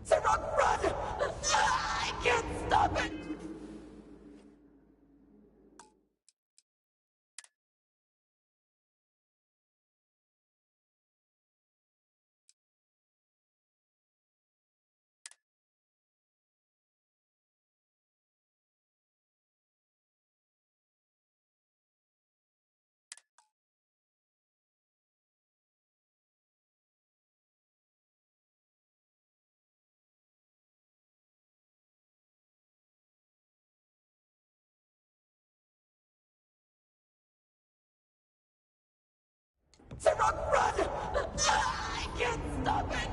Sarah, run! I can't stop it! Sarah, run! I can't stop it!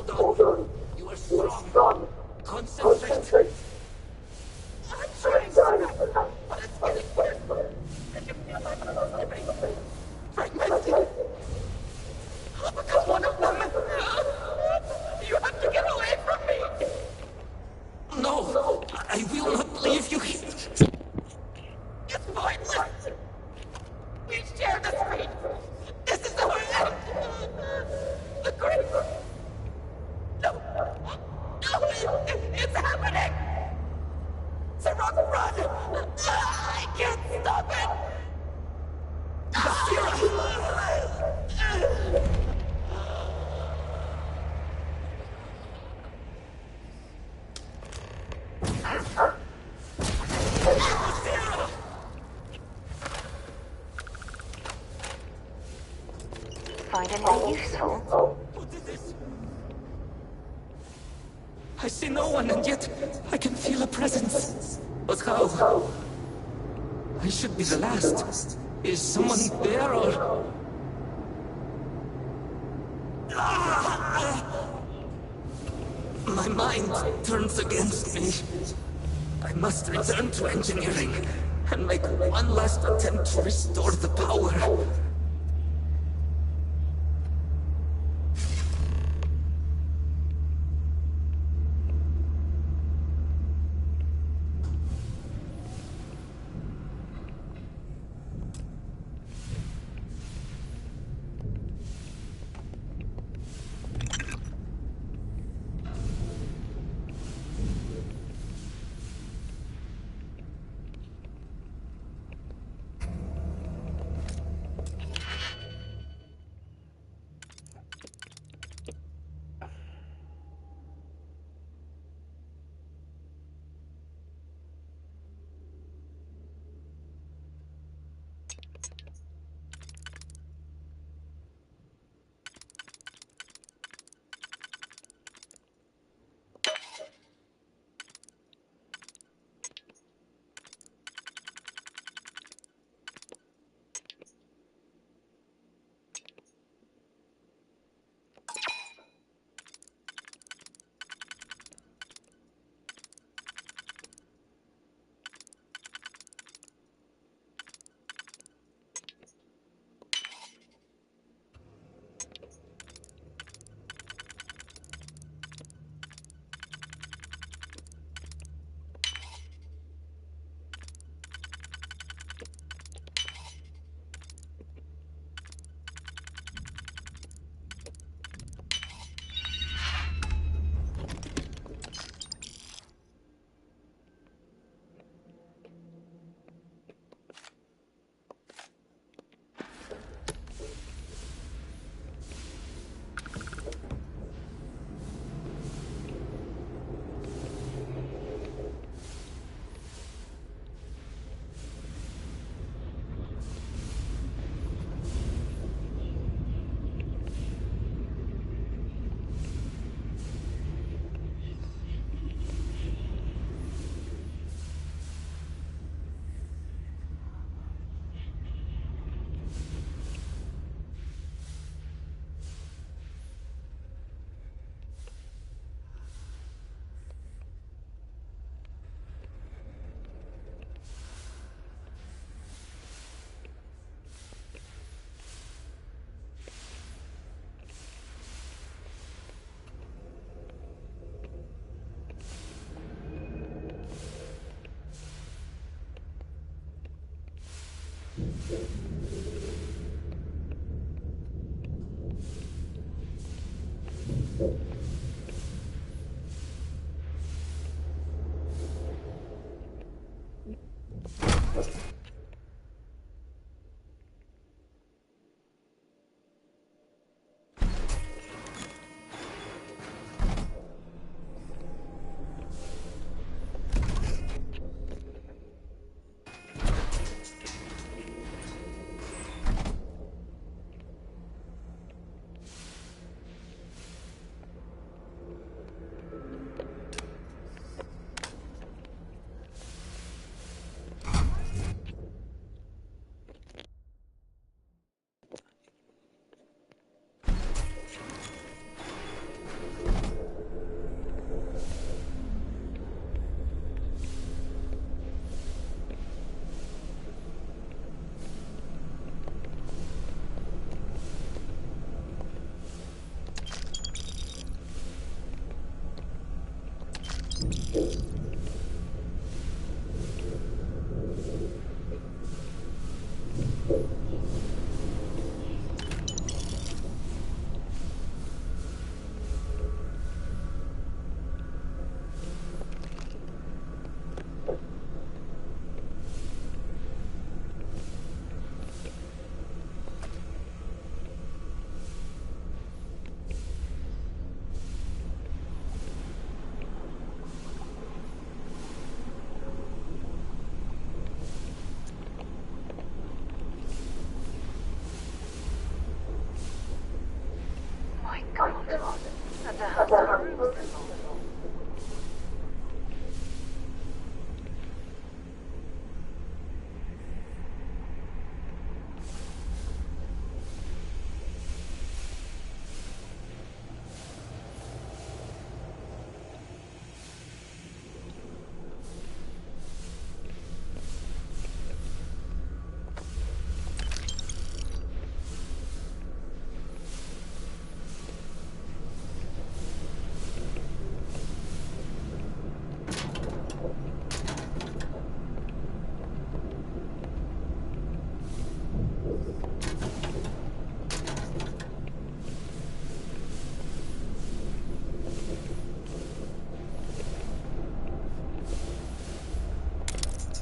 Hold on. You are strong. Concentrate. I'm trying, but it's getting worse. Can you feel my muscles fragmented? I'll become one of them. You have to get away from me. No, I will not leave you here. It's pointless. We share the street. This is our end. The grave. No, it's happening. Sarah, run! I can't stop it. Find anything useful? What is this? I see no one, and yet I can feel a presence. But how? I should be the last. Is someone there, or... My mind turns against me. I must return to engineering and make one last attempt to restore the power.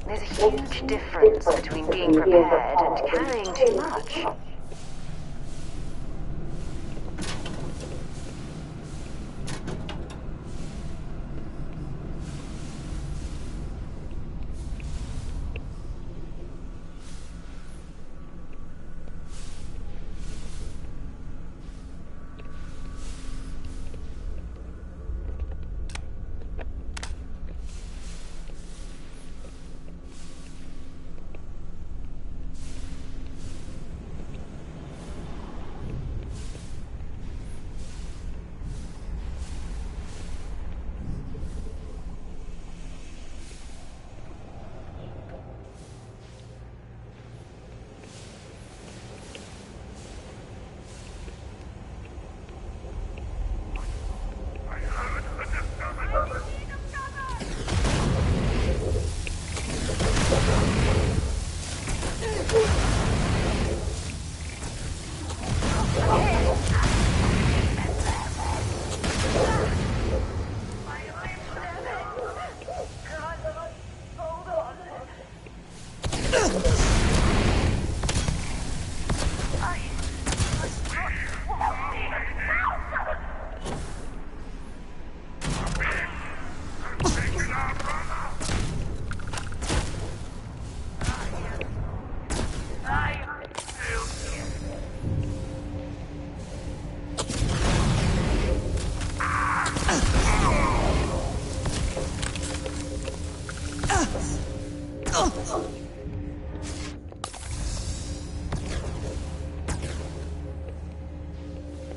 There's a huge difference between being prepared and carrying too much.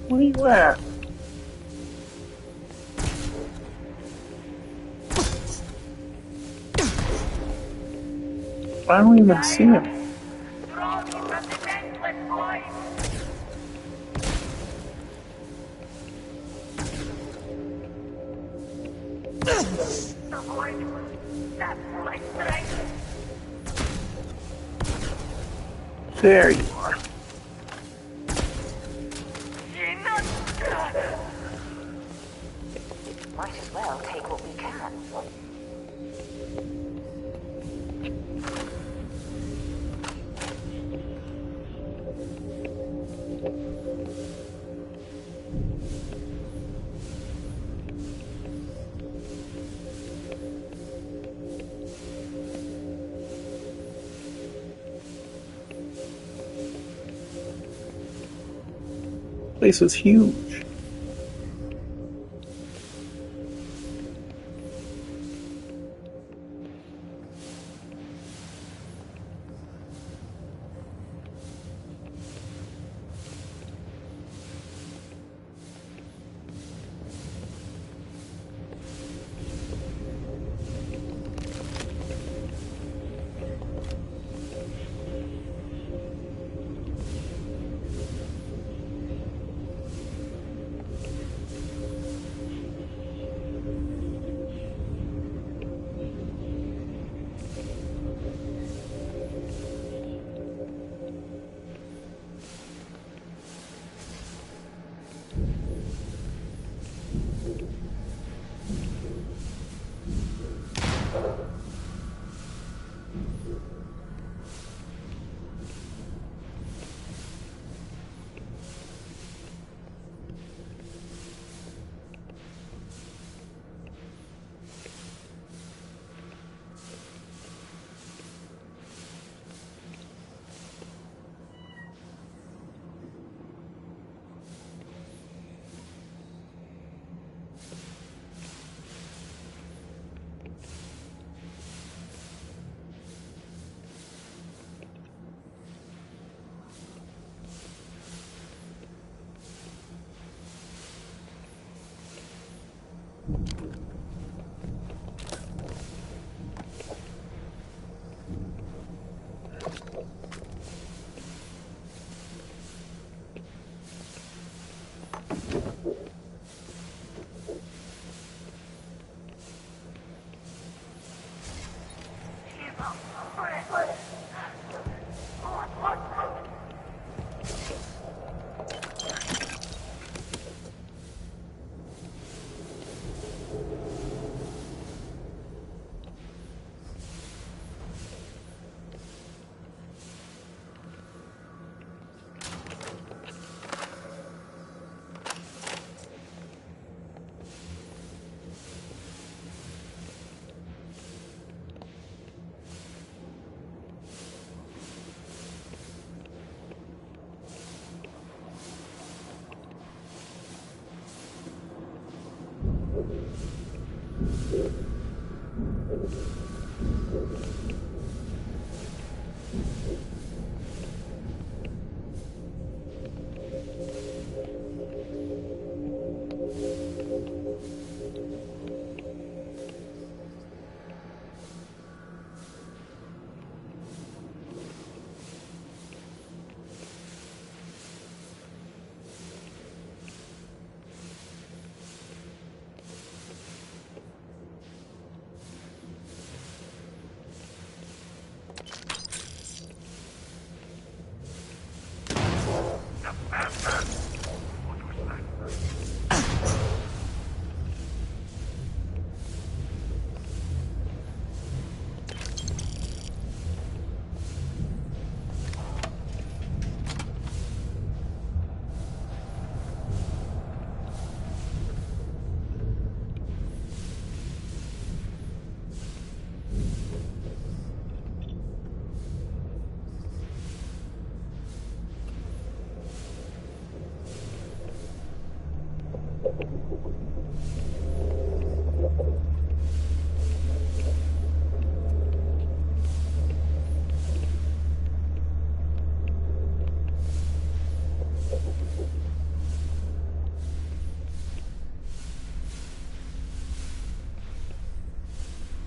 Where you at? I don't even see him. There you are. Might as well take what we can. Place is huge.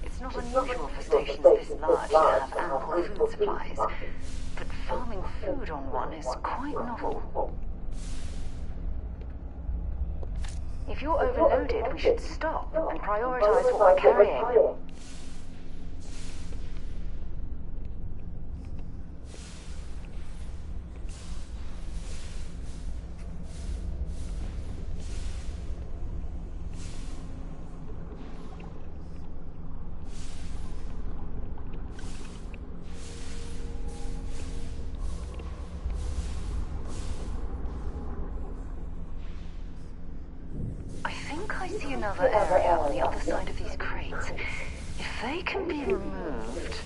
It's not unusual for stations this large to have ample food supplies, but farming food on one is quite novel. If you're overloaded, we should stop and prioritize what we're carrying. I see another area on the other side of these crates. If they can be removed...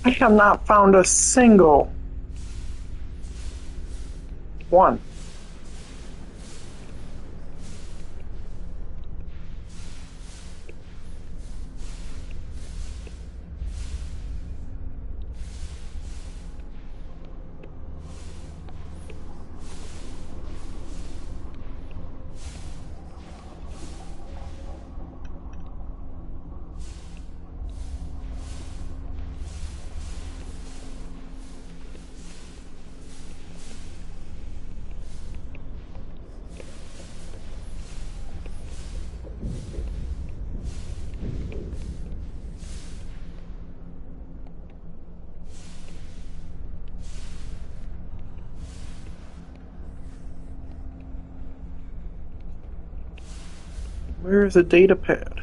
I have not found a single one. Where is a data pad?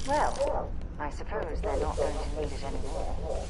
Well, I suppose they're not going to need it anymore.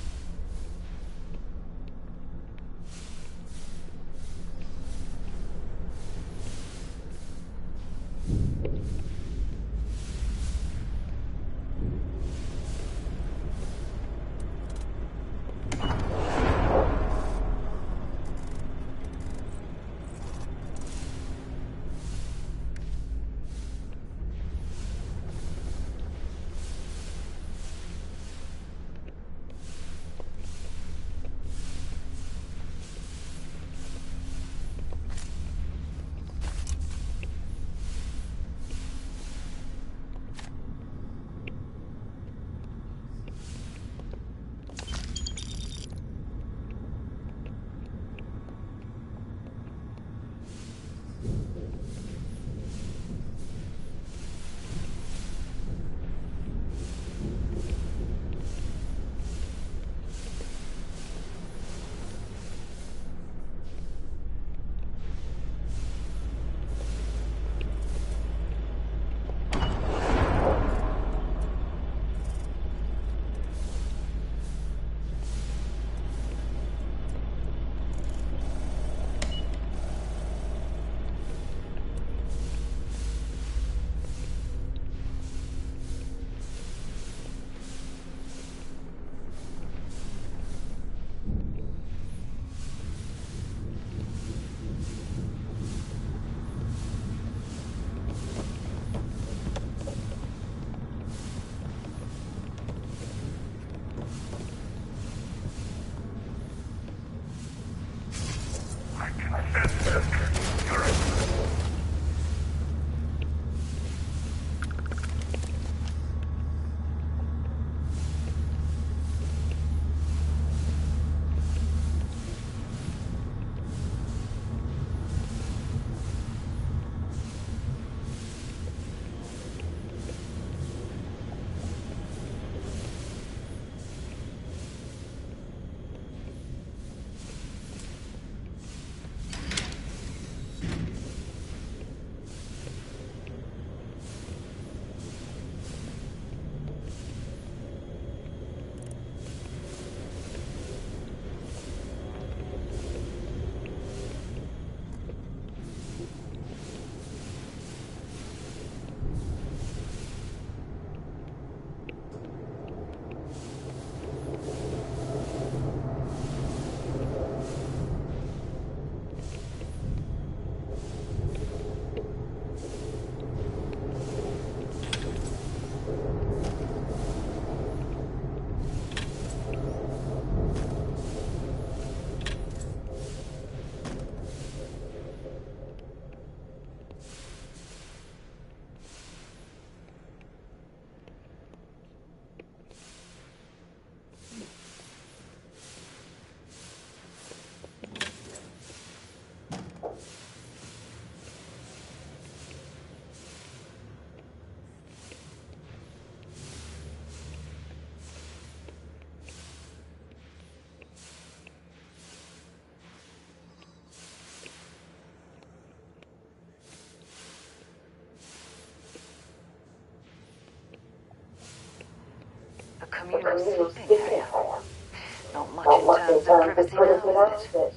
A communal sleeping area. Not much in terms of privacy now, is it?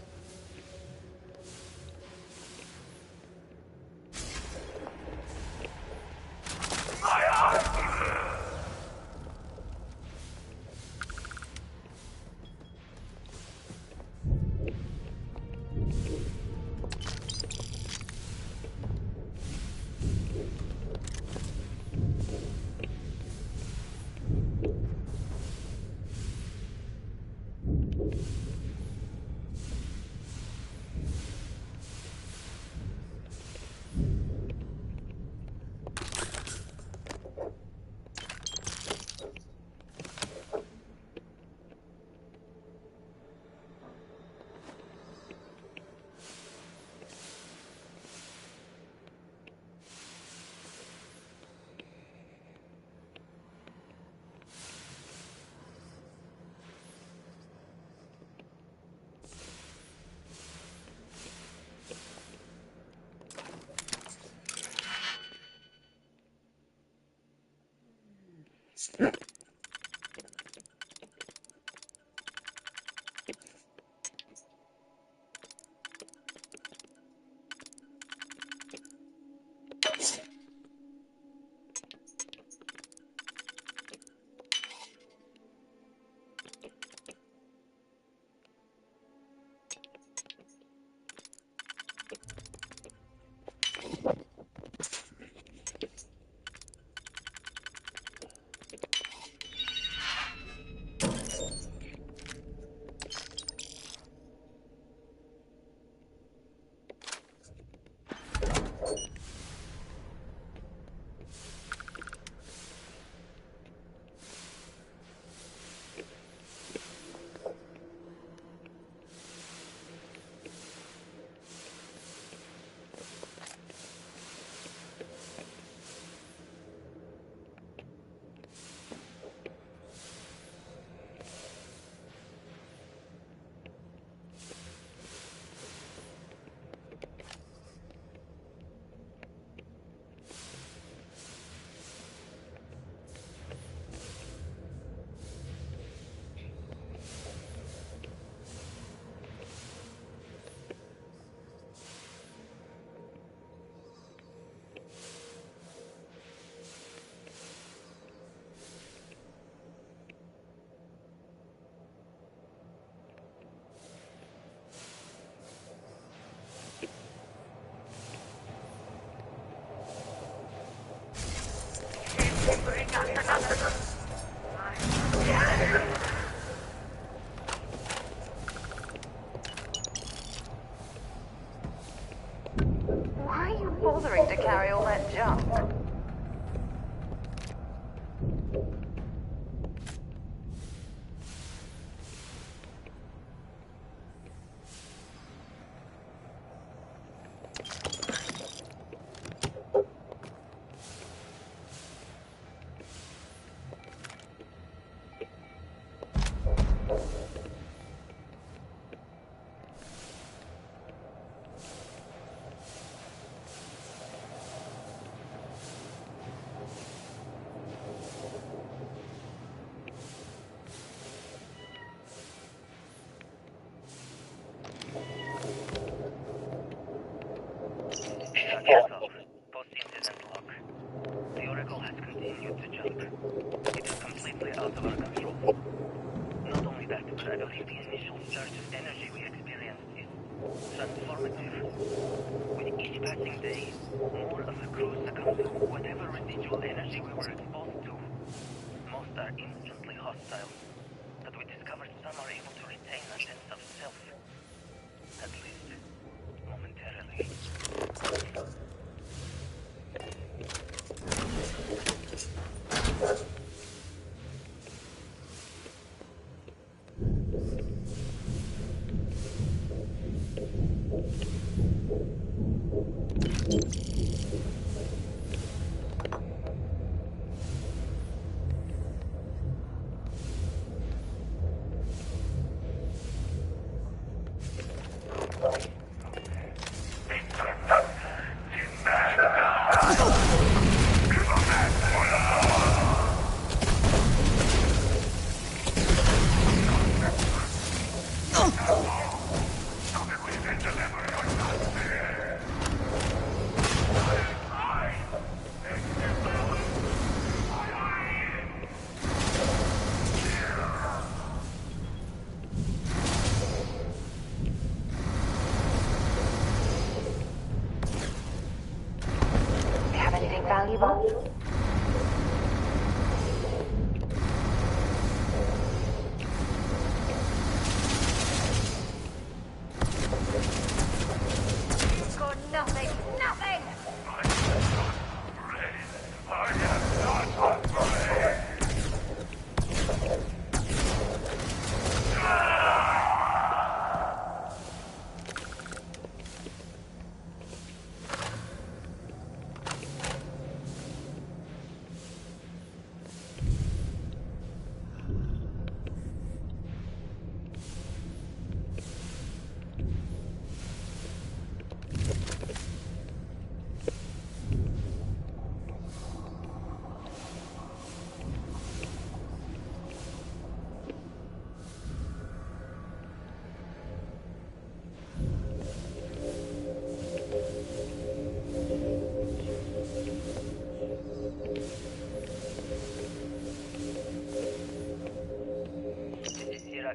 Why are you bothering to carry all that junk? Post-incident log. The Oracle has continued to jump. It is completely out of our control. Not only that, but I believe the initial surge of energy we experienced is transformative. With each passing day, more of the crew succumb to whatever residual energy we were exposed to. Most are instantly hostile, but we discovered some are able to retain a sense of self. At least, momentarily. Have anything valuable? Got nothing! Nothing!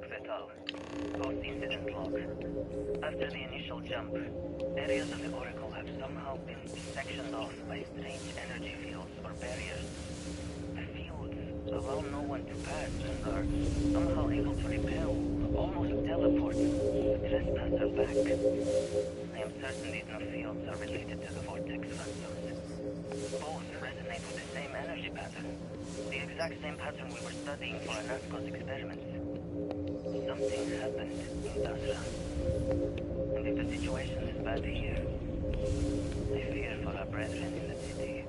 Sirax et al. Post-incident log. After the initial jump, areas of the Oracle have somehow been sectioned off by strange energy fields or barriers. The fields allow no one to pass and are somehow able to repel, almost teleport, the trespasser back. I am certain these new fields are related to the vortex phantoms. Both resonate with the same energy pattern. The exact same pattern we were studying for Anasco's experiments. Something happened in Basra. And if the situation is bad here, I fear for our brethren in the city.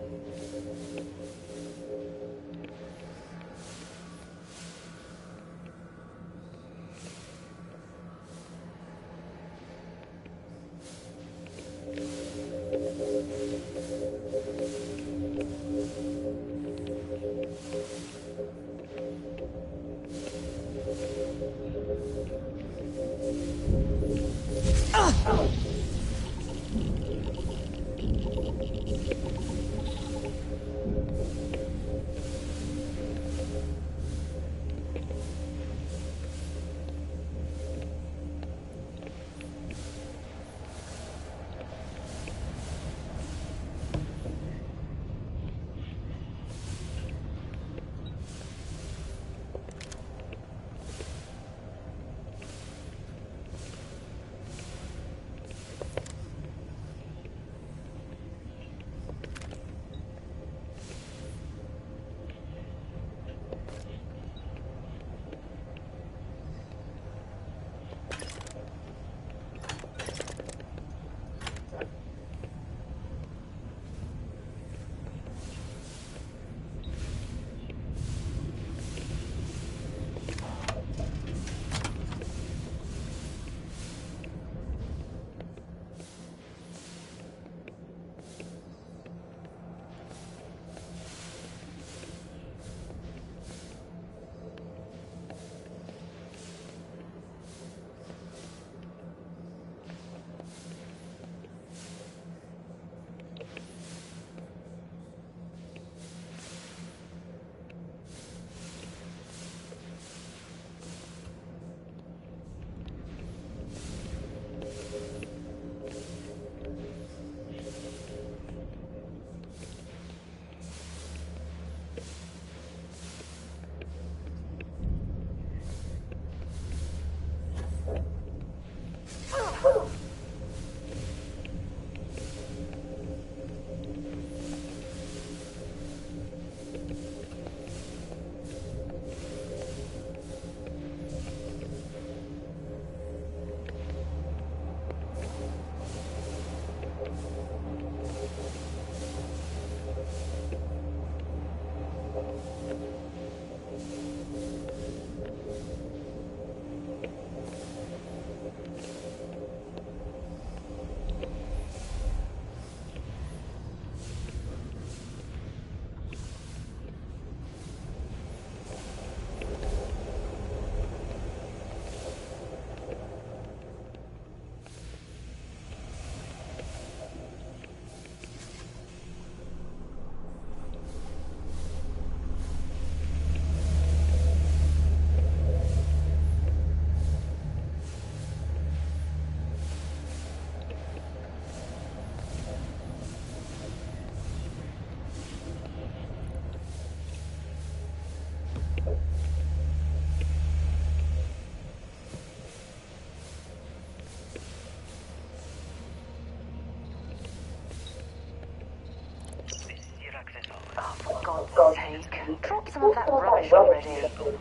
Drop some of that rubbish already.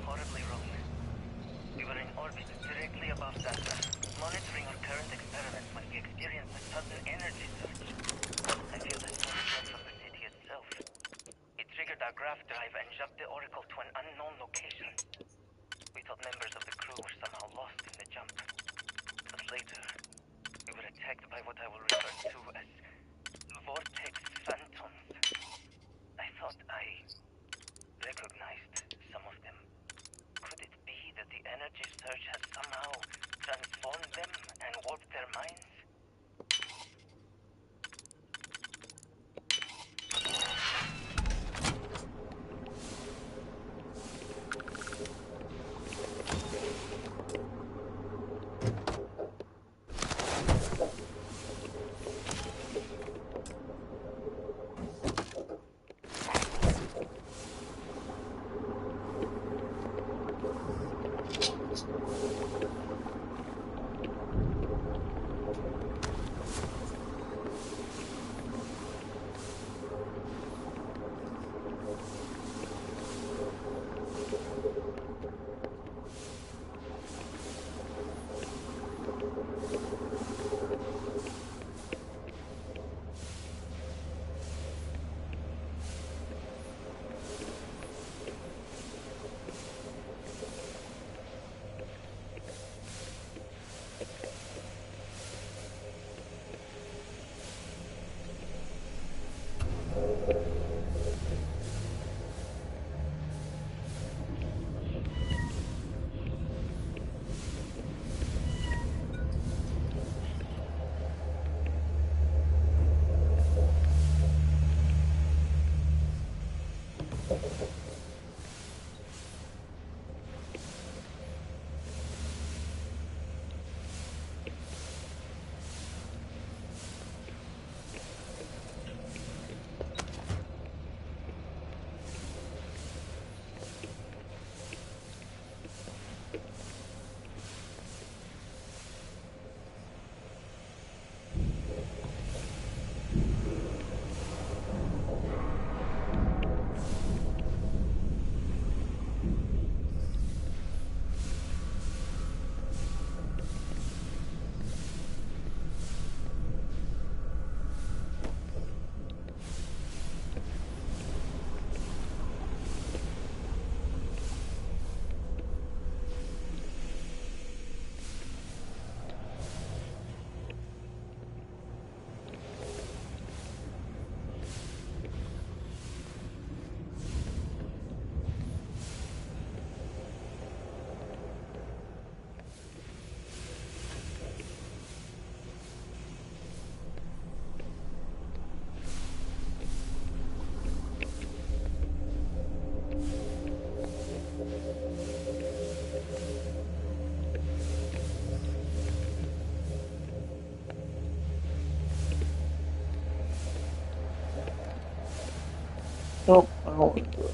Horribly wrong. We were in orbit directly above Dasra. Monitoring our current experiments when we experienced a sudden energy surge. I feel the surge came from the city itself. It triggered our graph drive and jumped the Oracle to an unknown location. We thought members of the crew were somehow lost in the jump. But later, we were attacked by what I will refer to as vortex phantoms. I thought I recognized some of them. Could it be that the energy surge has somehow transformed them and warped their minds? Nope, I don't want to do it.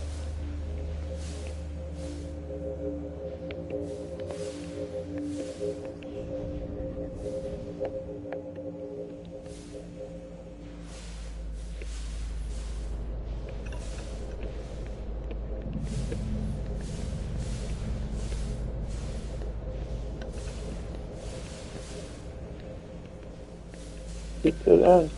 Get to the end.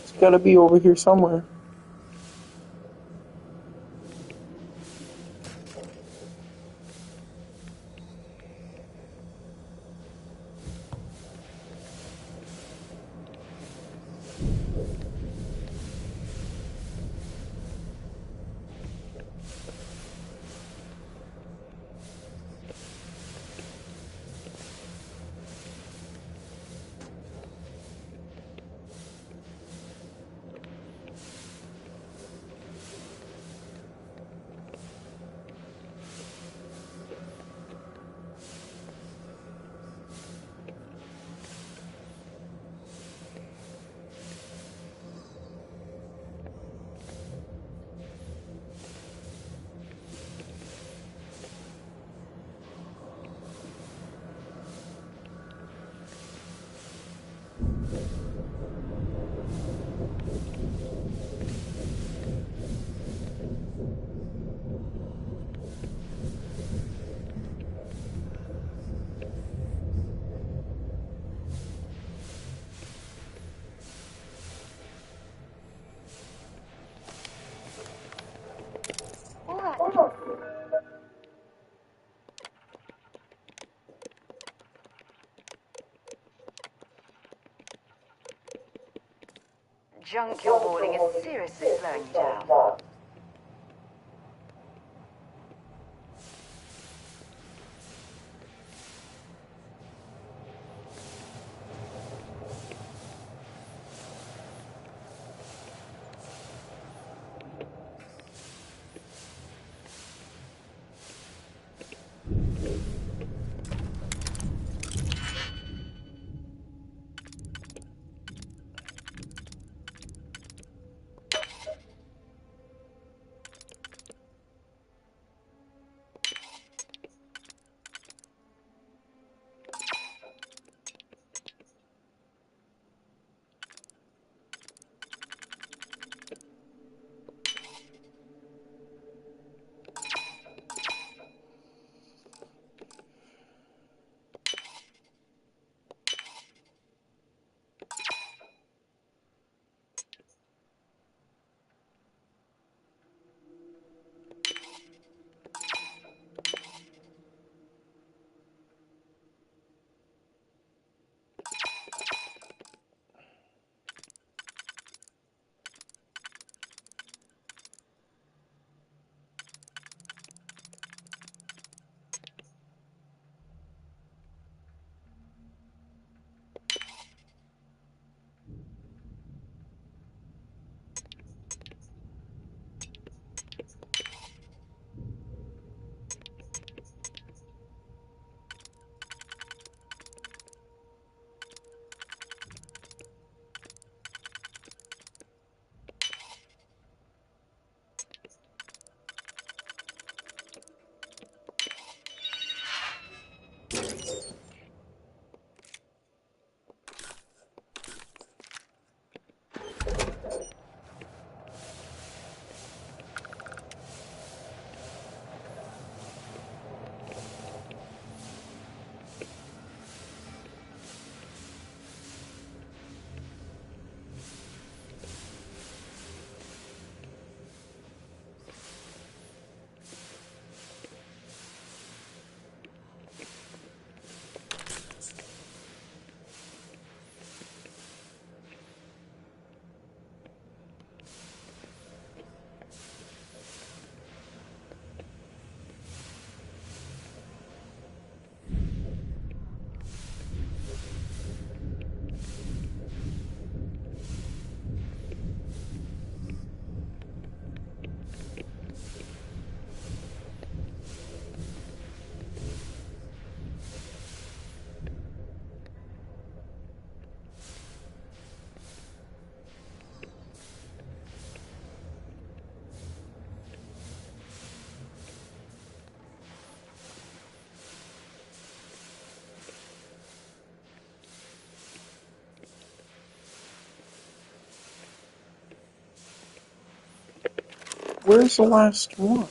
It's gotta be over here somewhere. Junk you're boarding is seriously slowing you down. Where's the last one?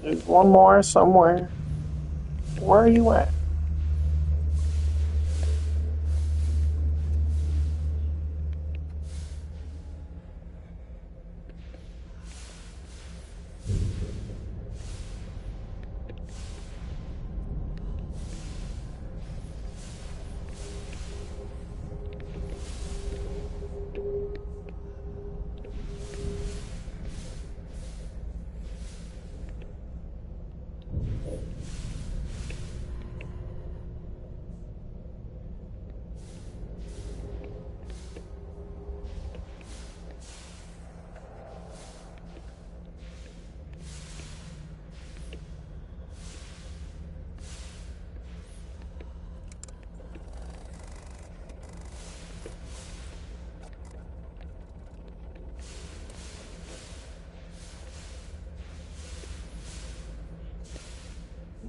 There's one more somewhere. Where are you at?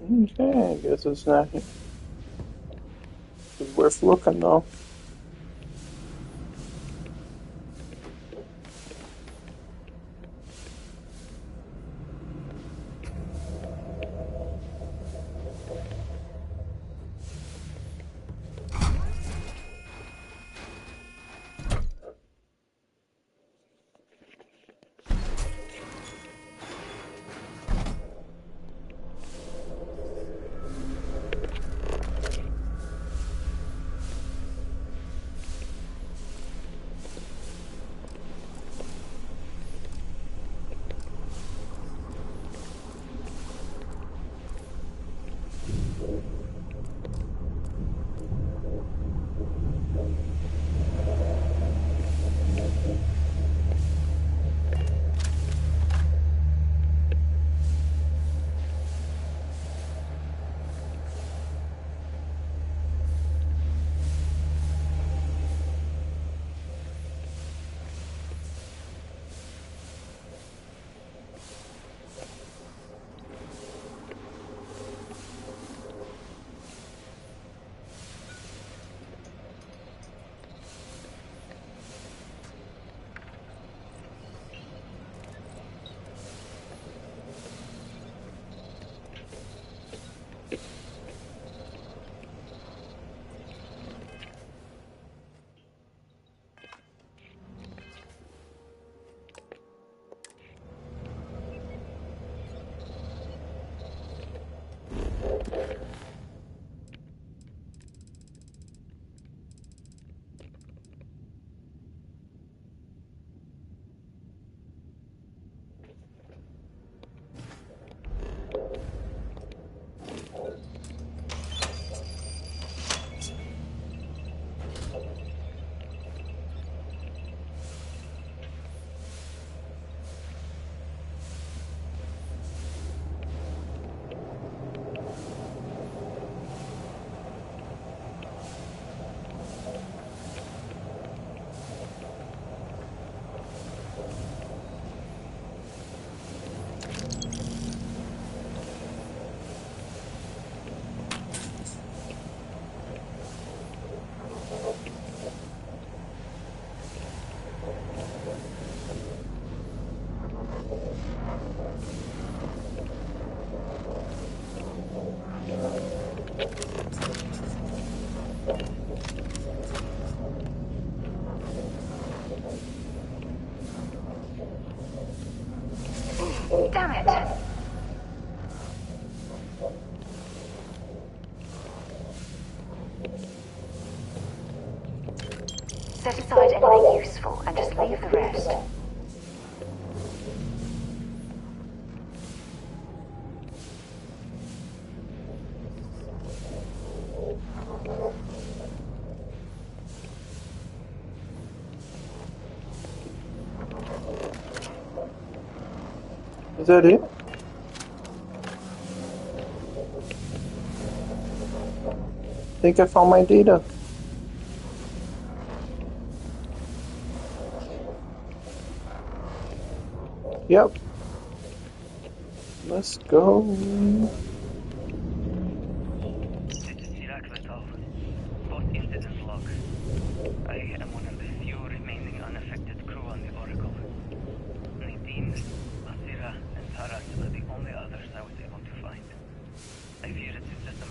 Okay, I guess it's not here. It's worth looking though. Damn it! Set aside anything useful and just leave the rest. Is that it? I think I found my data. Yep. Let's go. This is Chirag Vettel. Post incident log. I am one of the few remaining unaffected crew on the Oracle. Nadine, Asira, and Taras are the only others I was able to find. I fear it is just a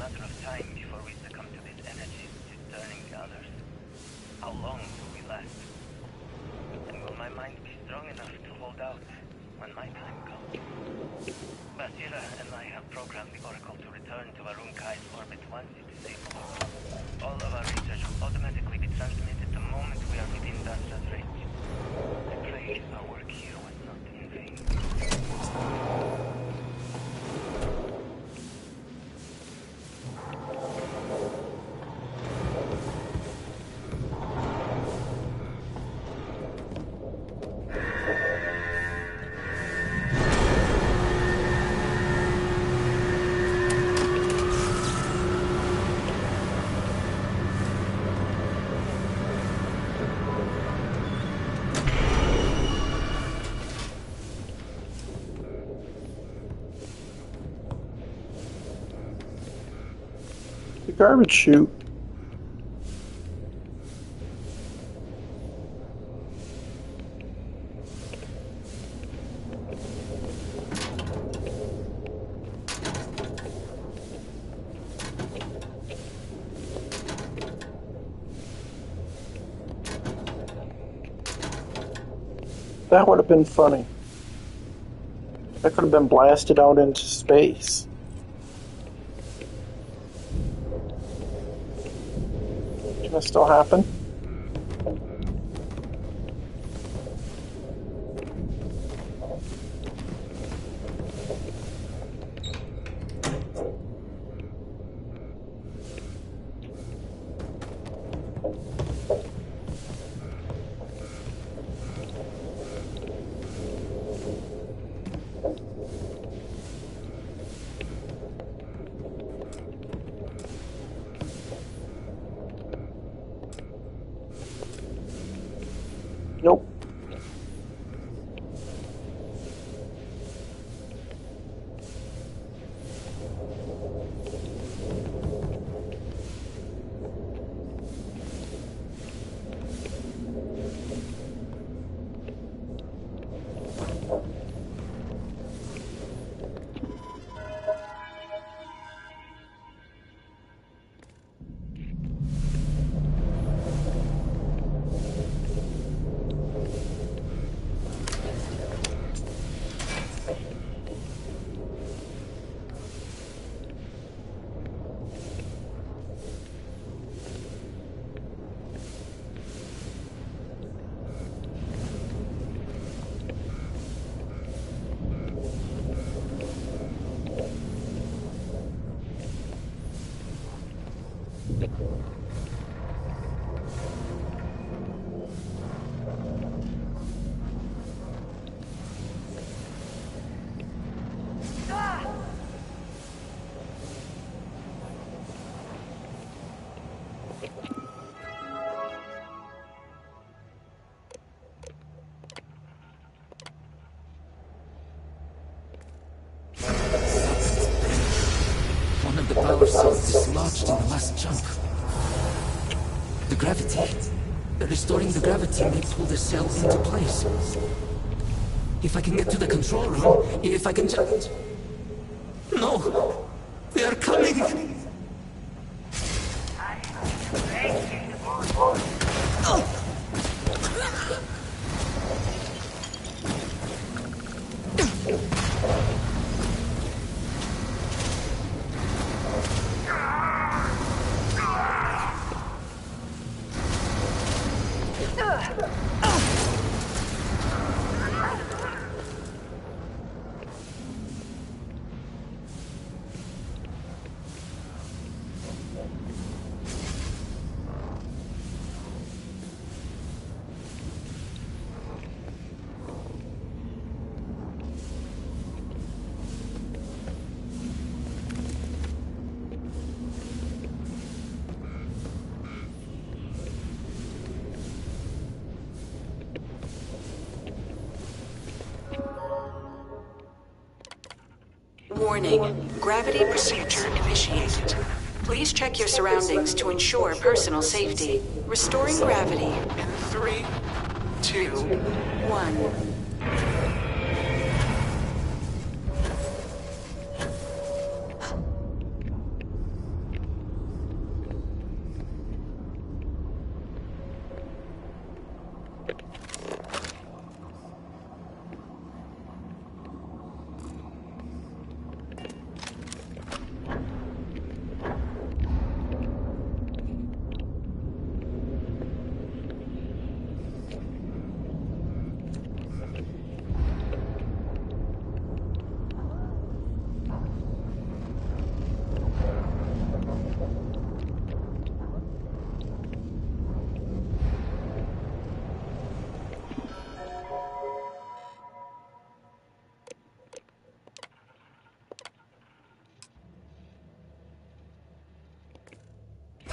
Maroon Kai's orbit once it is disabled. All of our research will automatically be transmitted the moment we are within Dastra's range. I pray our work here was not in vain. The garbage chute. That would have been funny. That could have been blasted out into space. Can that still happen? Nope. One of the power cells dislodged in the last jump. The gravity. Restoring the gravity may pull the cell into place. If I can get to the control room, if I can just... No! They are coming! Warning. Gravity procedure initiated. Please check your surroundings to ensure personal safety. Restoring gravity in 3, 2, 1.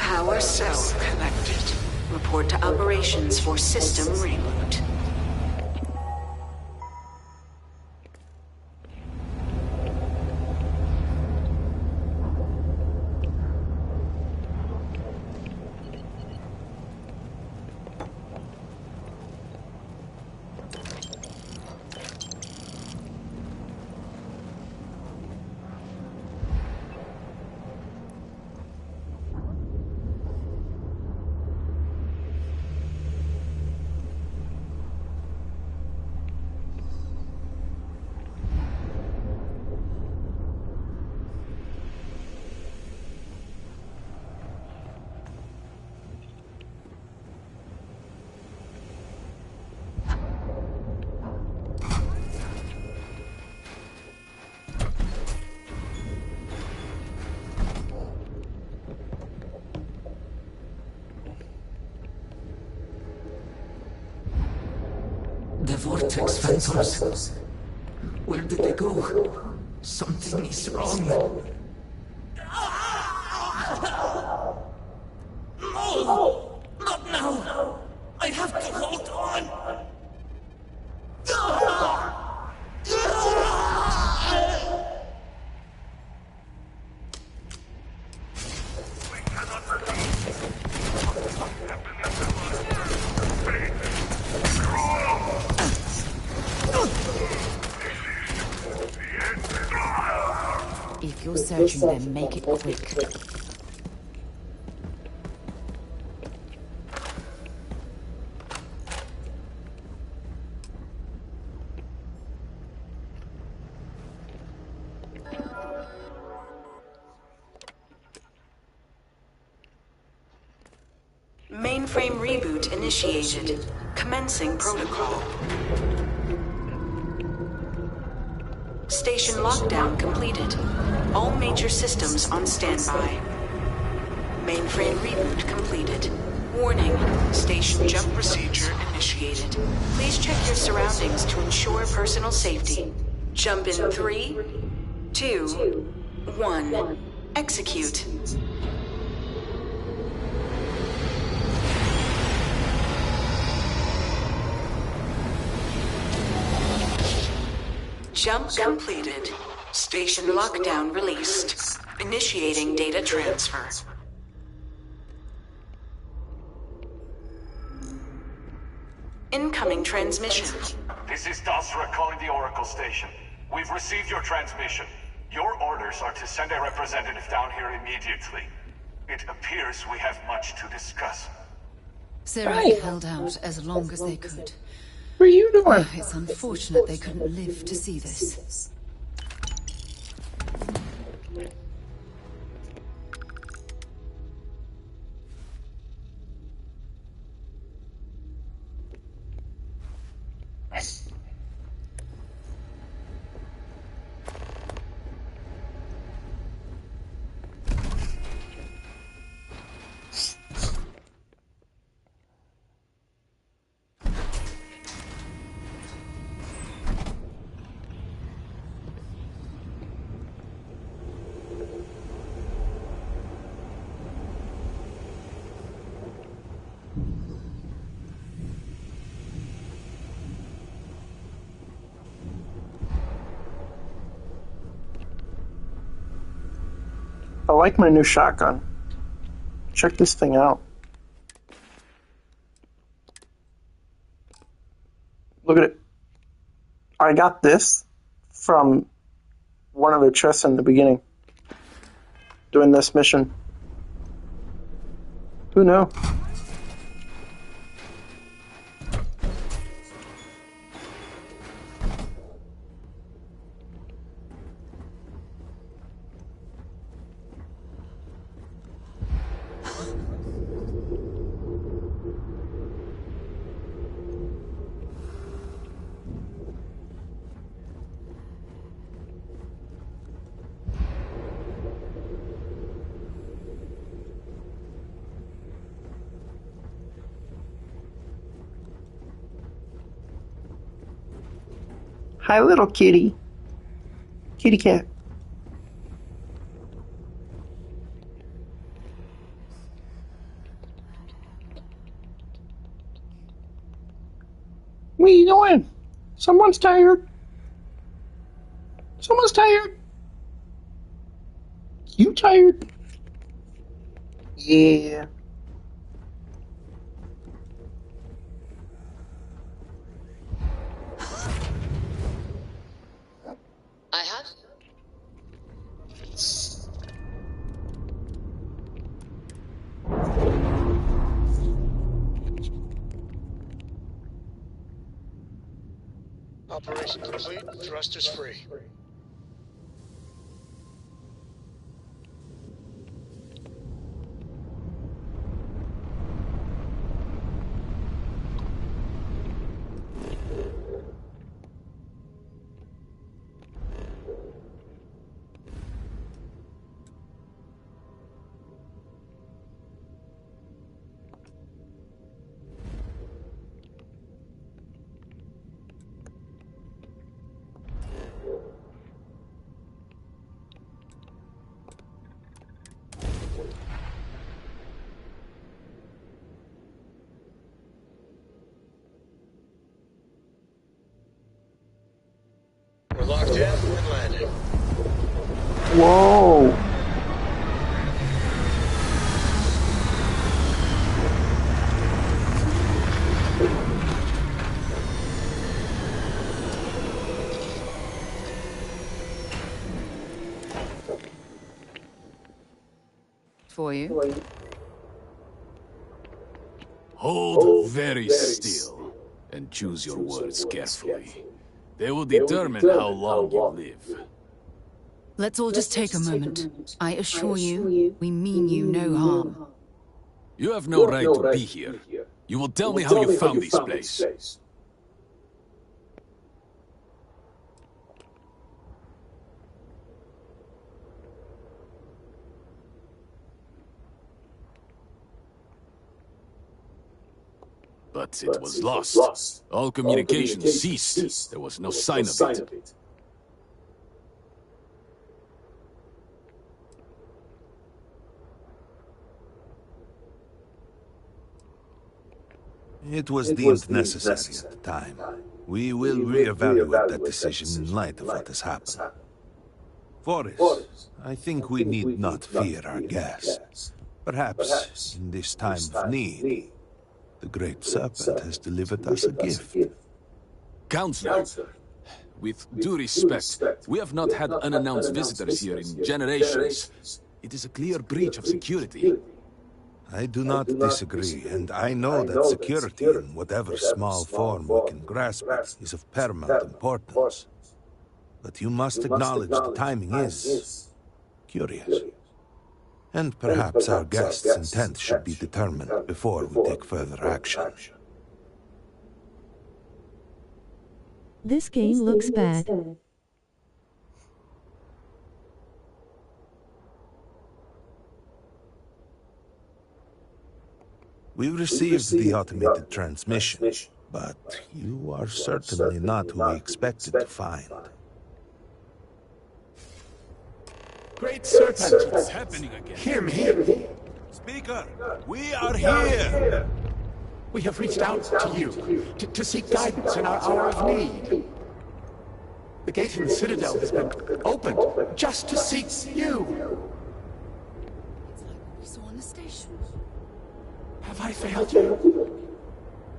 Power cell connected. Report to operations for system reboot. The vortex phantoms. Where did they go? Something is wrong. No! Not now! I have to hold on! If you're searching them, make it quick. Mainframe reboot initiated. Commencing protocol. Station lockdown completed. All major systems on standby. Mainframe reboot completed. Warning, station jump procedure initiated. Please check your surroundings to ensure personal safety. Jump in 3, 2, 1. Execute. Jump completed. Station lockdown released. Initiating data transfer. Incoming transmission. This is Dasra calling the Oracle station. We've received your transmission. Your orders are to send a representative down here immediately. It appears we have much to discuss. Zurich held out as long as they could. What are you doing? It's unfortunate they couldn't live to see this. I like my new shotgun. Check this thing out. Look at it. I got this from one of the chests in the beginning. Doing this mission. Who knew? Hi, little kitty. Kitty cat. What are you doing? Someone's tired. Someone's tired. You tired? Yeah. I have. Operation complete. Thrusters free. We're locked in and landing. Whoa. For you. Hold very still and choose your words carefully. They will determine how long you live. Let's all just take a moment. I assure you, we mean you no harm. You have no right to be here. You will tell me how you found this place. But it was lost. All communication ceased. There was no sign of it. It was deemed necessary at the time. We will reevaluate that decision in light of what has happened. Forrest, I think we need not fear our gas. Perhaps, in this time of need, the Great Serpent has delivered us a gift. Counselor, with due respect, we have not had unannounced visitors here in generations. It is a clear breach of security. I do not disagree, and I know that security, in whatever small form we can grasp it, is of paramount importance. But you must acknowledge the timing is curious. And perhaps our guest's intent should be determined before we take further action. This game looks bad. We received the automated transmission, but you are certainly not who we expected to find. Great Serpent, what's happening again? Hear me. Speaker, we are here! We have reached out to you to seek guidance in our hour of need. The gate in the Citadel has been opened just to seek you. It's like what we saw on the station. Have I failed you?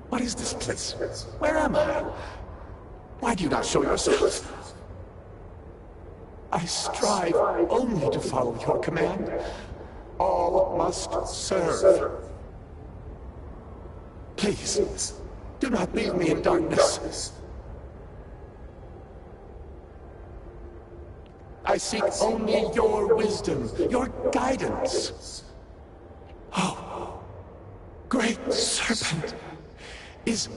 What is this place? Where am I? Why do you not show yourself? I strive only to follow your command. All must serve. Please, do not leave me in darkness. I seek only your wisdom, your guidance. Oh, Great Serpent, is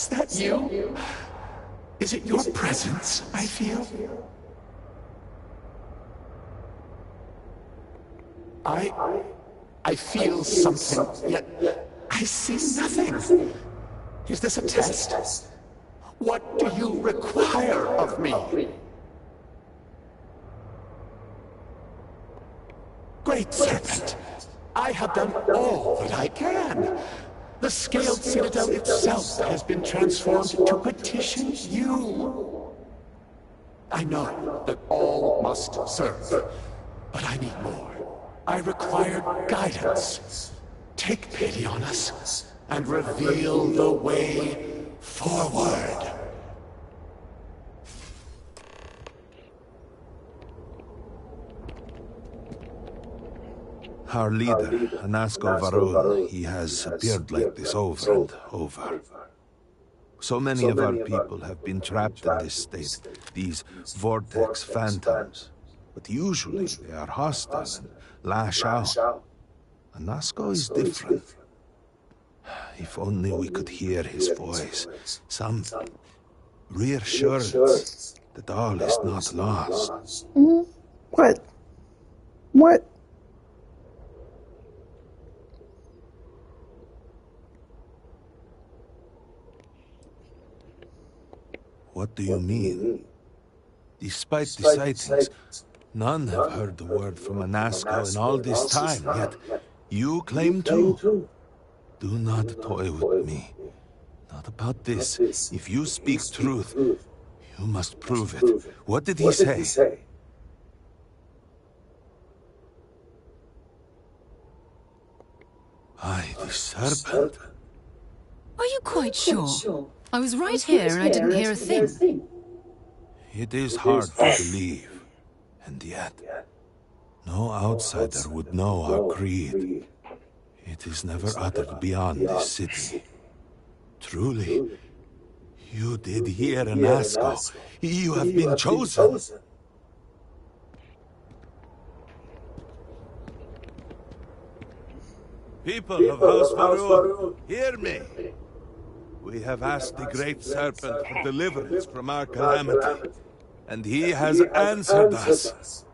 that you? Is it your presence I feel? I feel something, yet I see nothing. Is this a test? What do you require of me? Great Serpent, I have done all that I can. The Scaled Citadel itself has been transformed to petition you. I know that all must serve, but I need more. I require guidance. Take pity on us and reveal the way forward. Our leader, Anasko Varun, he has appeared like this over and over. So many of our people have been trapped in this state, these vortex phantoms. But usually they are hostile and lash out. Anasko is different. If only we could hear his voice, some reassurance that all is not lost. What? What? What do you mean? Despite the sightings, none have heard the word from Anasko in all this time, yet you claim to. Do not toy with me. Not about this. If you speak truth, you must prove it. What did he say? Aye, the serpent. Are you quite sure? I was right here and I didn't hear a thing. It is hard to believe. And yet, no outsider would know our creed. It is never uttered beyond this city. Truly, you did hear Anasko. You have been chosen. People of House Varun, hear me. We have asked the Great Serpent for deliverance from our calamity, and he has answered us.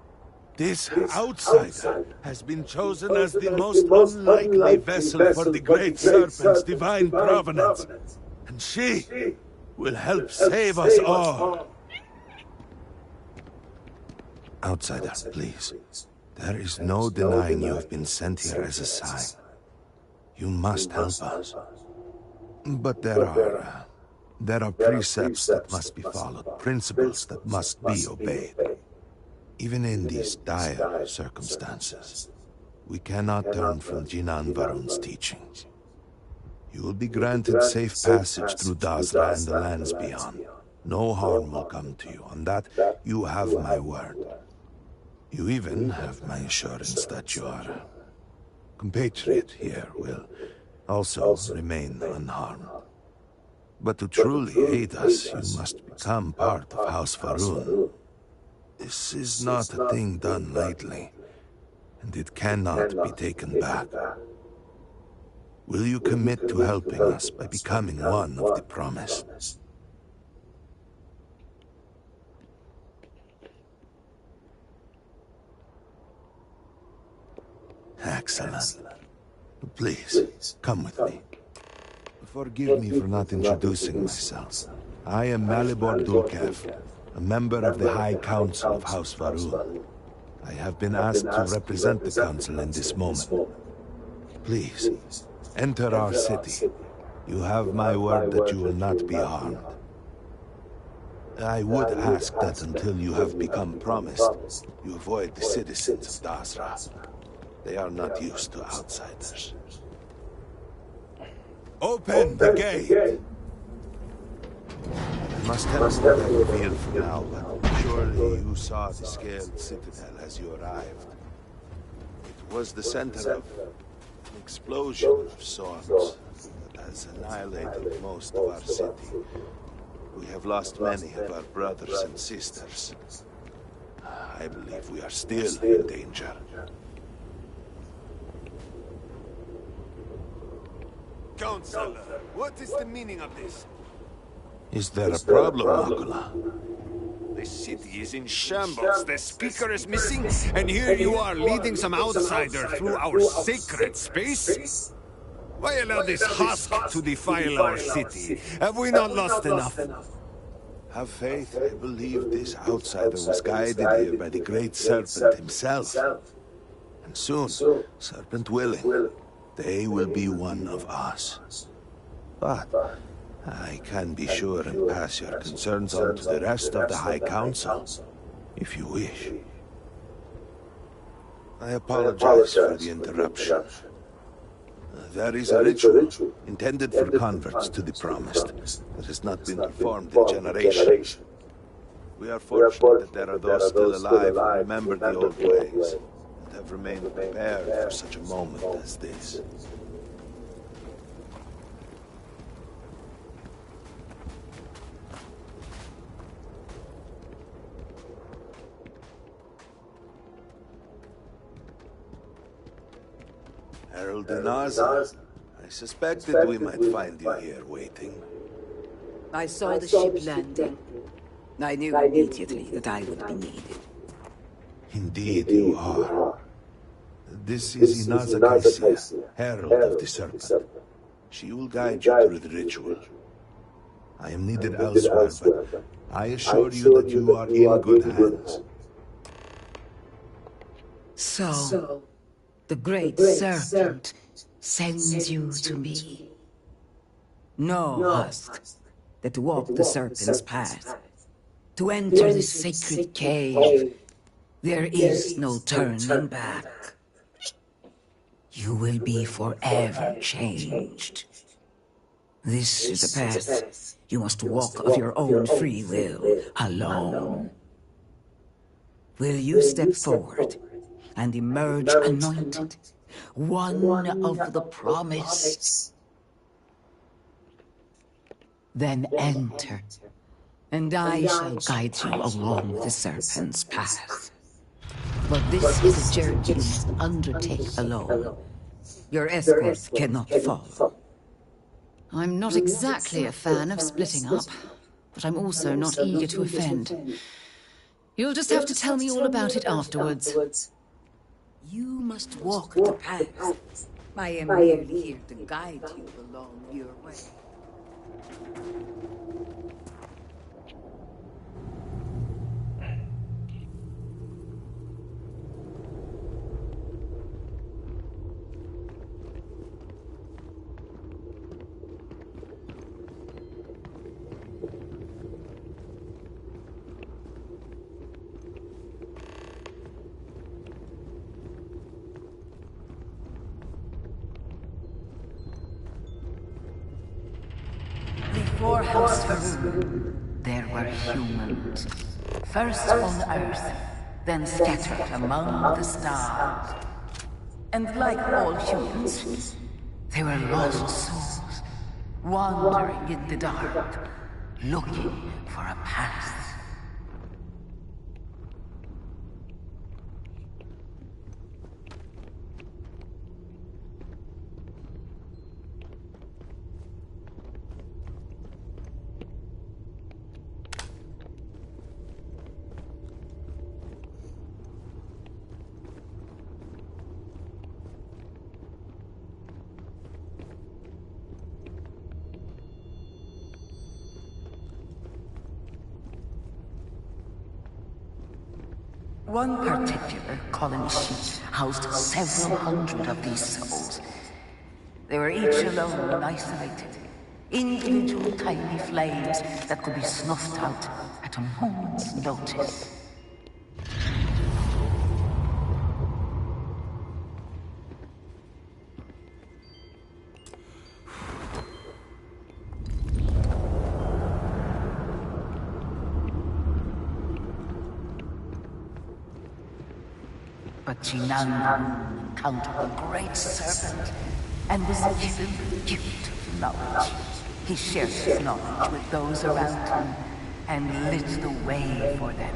This outsider has been chosen as the most unlikely vessel for the Great Serpent's divine providence, and she will help save us all. Outsider, please. There is no denying you have been sent here as a sign. You must help us. But there are precepts that must be followed, principles that must be obeyed. Even in these dire circumstances, we cannot turn from Jinan Varun's teachings. You will be granted safe passage through Dazra and the lands beyond. No harm will come to you. On that, you have my word. You even have my assurance that your compatriot here will also remain unharmed. But to truly aid us, you must become part of House Varun. This is not a thing done lightly, and it cannot be taken back. Will you commit to helping us by becoming one of the promised? Excellent. Please, come with me. Forgive me for not introducing myself. I am Malibor Dulkev, a member of the High Council of House Varun. I have been asked to represent the Council in this moment. Please, enter our city. You have my word that you will not be harmed. I would ask that until you have become promised, you avoid the citizens of Dazra. They are not used to outsiders. Open the gate! I must have what I revealed for now, but surely you saw the Scaled Citadel as you arrived. It was the center of an explosion of sorts that has annihilated most of our city. We have lost many of our brothers and sisters. I believe we are still in danger. Counselor, what is the meaning of this? Is there a problem, Akula? The city is in shambles, the speaker is missing, and here you are leading some outsider through our sacred space? Why allow this husk to defile our city? Have we not lost enough? Have faith. I believe this outsider was guided here by the Great Serpent himself. And soon, Serpent willing, They will be one of us. But I can be sure and pass your concerns on to the rest of the High Council, if you wish. I apologize for the interruption. There is a ritual intended for converts to the Promised that has not been performed in generations. We are fortunate that there are those still alive who remember the old ways and have remained prepared for such a moment as this. Harold Dinaza, I suspected we might find you here waiting. I saw the ship landing. I knew immediately that I would be needed. Indeed you are. This is Inaza Kaisia, Herald of the Serpent. She will guide you through the ritual. I am needed elsewhere, but I assure you that you are in good hands. So, the Great Serpent sends you to me. Know, Husk, that to walk the Serpent's path, to enter the sacred cave, there is no turning back. You will be forever changed. This is a path you must walk of your own free will, alone. Will you step forward and emerge anointed, one of the Promised? Then enter, and I shall guide you along the Serpent's path. But this is a journey you must undertake alone. Your escort cannot follow. I'm not exactly a fan of splitting up, but I'm also not eager to offend. You'll just have to tell me all about it afterwards. You must walk the path. I am merely here to guide you along your way. Before House Faroon, there were humans. First on Earth, then scattered among the stars. And like all humans, they were lost souls, wandering in the dark, looking for a path. One particular colony ship housed several hundred of these souls. They were each alone and isolated, individual tiny flames that could be snuffed out at a moment's notice. But Chinangu encountered the Great Serpent and was given the gift of knowledge. He shared his knowledge with those around him and lit the way for them.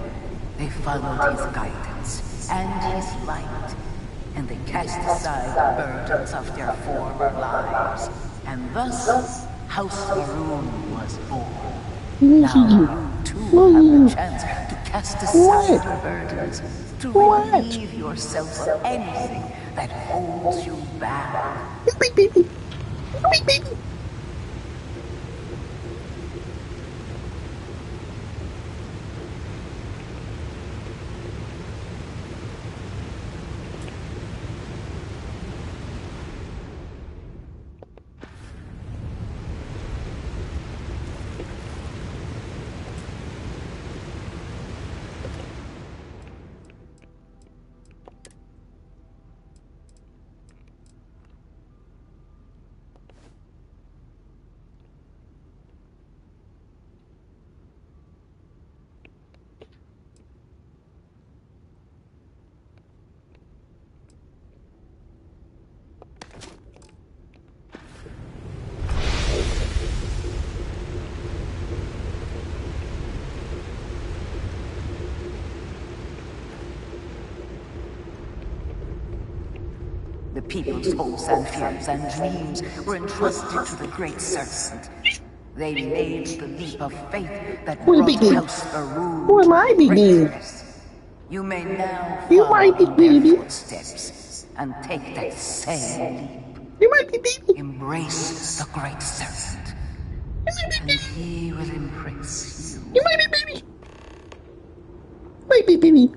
They followed his guidance and his light, and they cast aside the burdens of their former lives. And thus, House Faroon was born. Now you too have the chance to cast aside your burdens, to relieve yourself of anything that holds you back. The people's hopes and fears and dreams were entrusted to the great serpent. They made the leap of faith that Who is brought baby? House Faroon Who am I, to baby? greatness. You may now You follow might be in their baby. footsteps and take that same leap. You might be baby. Embrace the great serpent, and he will embrace you. You might be baby. Might be baby.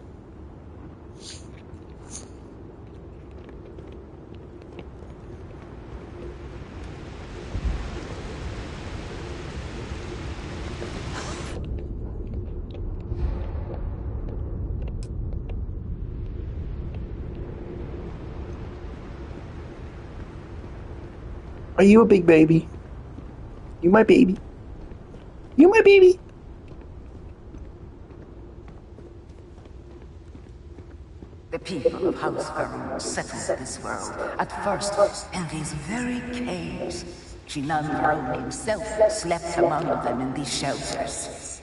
Are you a big baby? You my baby. You my baby. The people of House Faroon settled this world, at first in these very caves. Shinan Faroon himself slept among them in these shelters.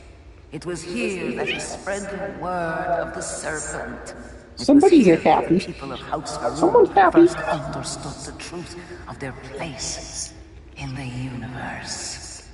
It was here that he spread the word of the serpent. Somebody here happy. The people of House Faroon Someone's happy. first understood the truth of their place in the universe.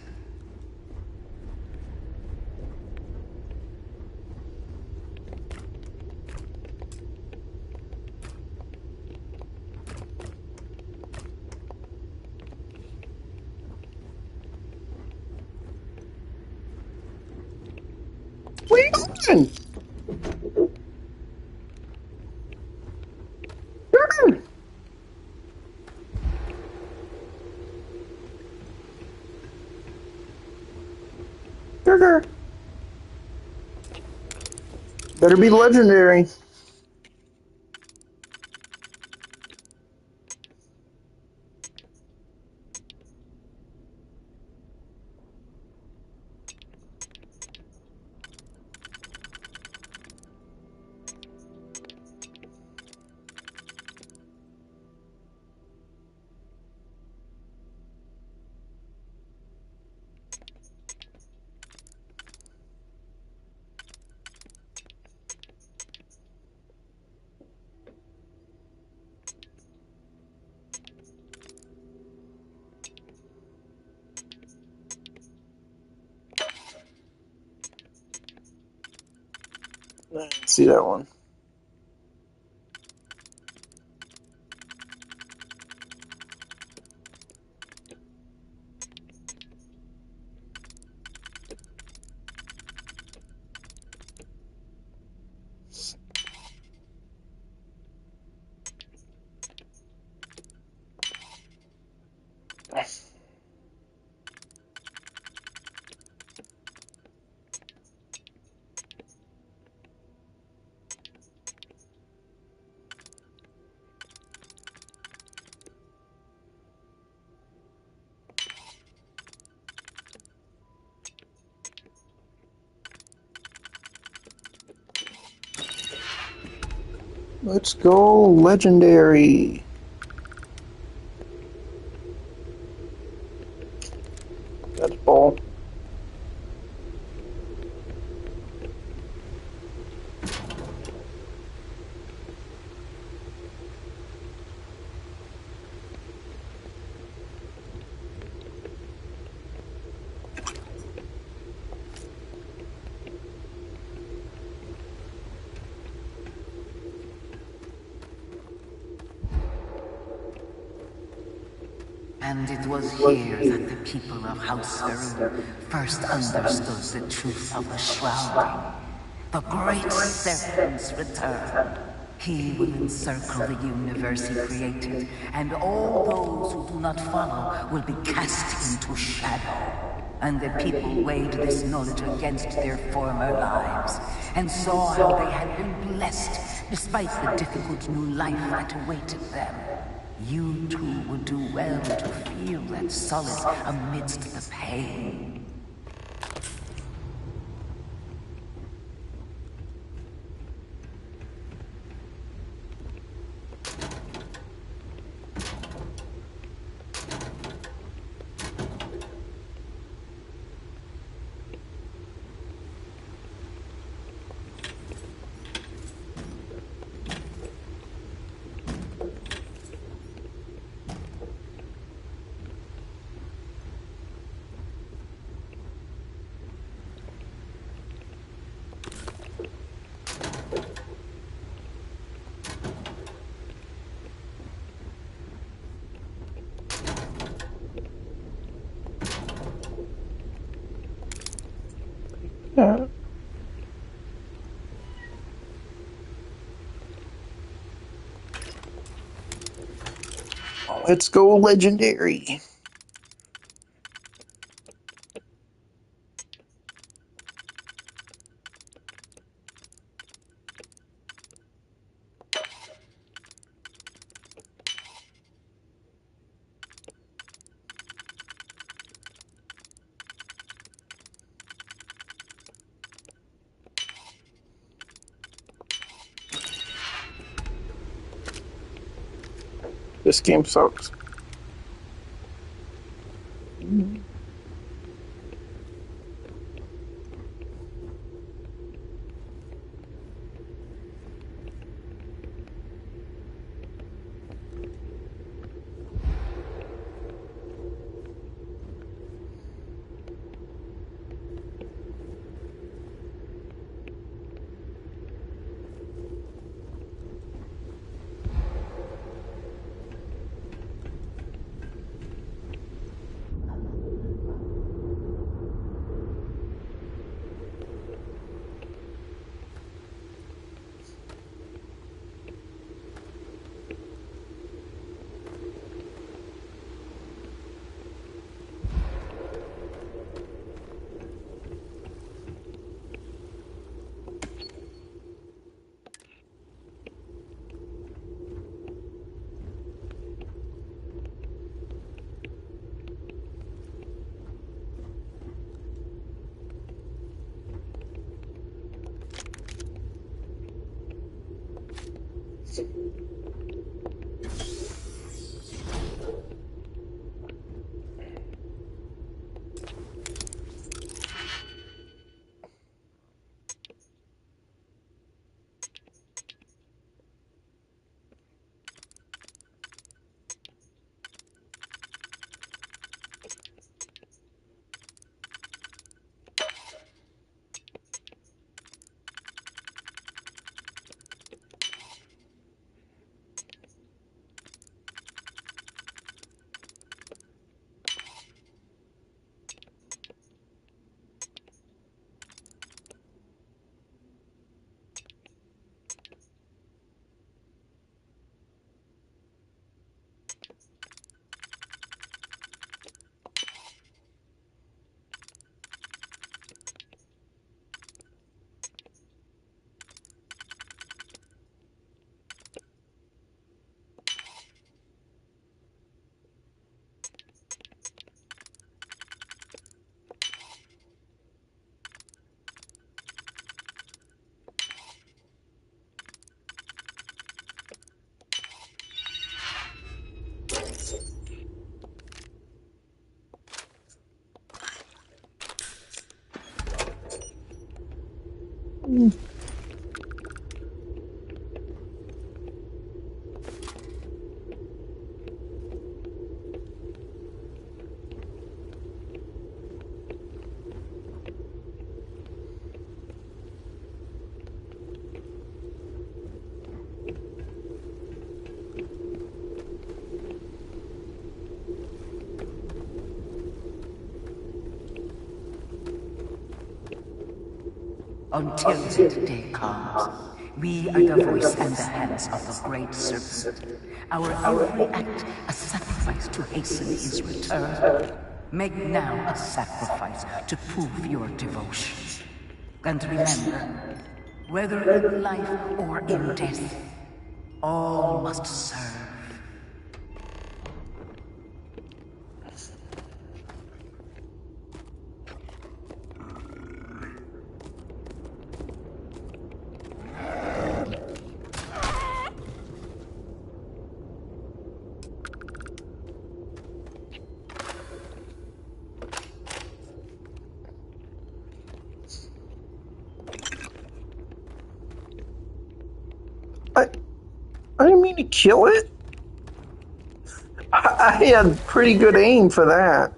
What are you doing? Burger. Better be legendary. I didn't see that one. Let's go legendary. That's ball. And it was here that the people of House Faroon first understood the truth of the shrouding. The great serpent's return. He will encircle the universe he created, and all those who do not follow will be cast into shadow. And the people weighed this knowledge against their former lives, and saw how they had been blessed despite the difficult new life that awaited them. You too would do well to feel that solace amidst the pain. Let's go legendary. This game sucks. Until that day comes, we are the voice and the hands of the great serpent. Our every act a sacrifice to hasten his return. Make now a sacrifice to prove your devotion. And remember, whether in life or in death, all must serve. I didn't mean to kill it. I had pretty good aim for that.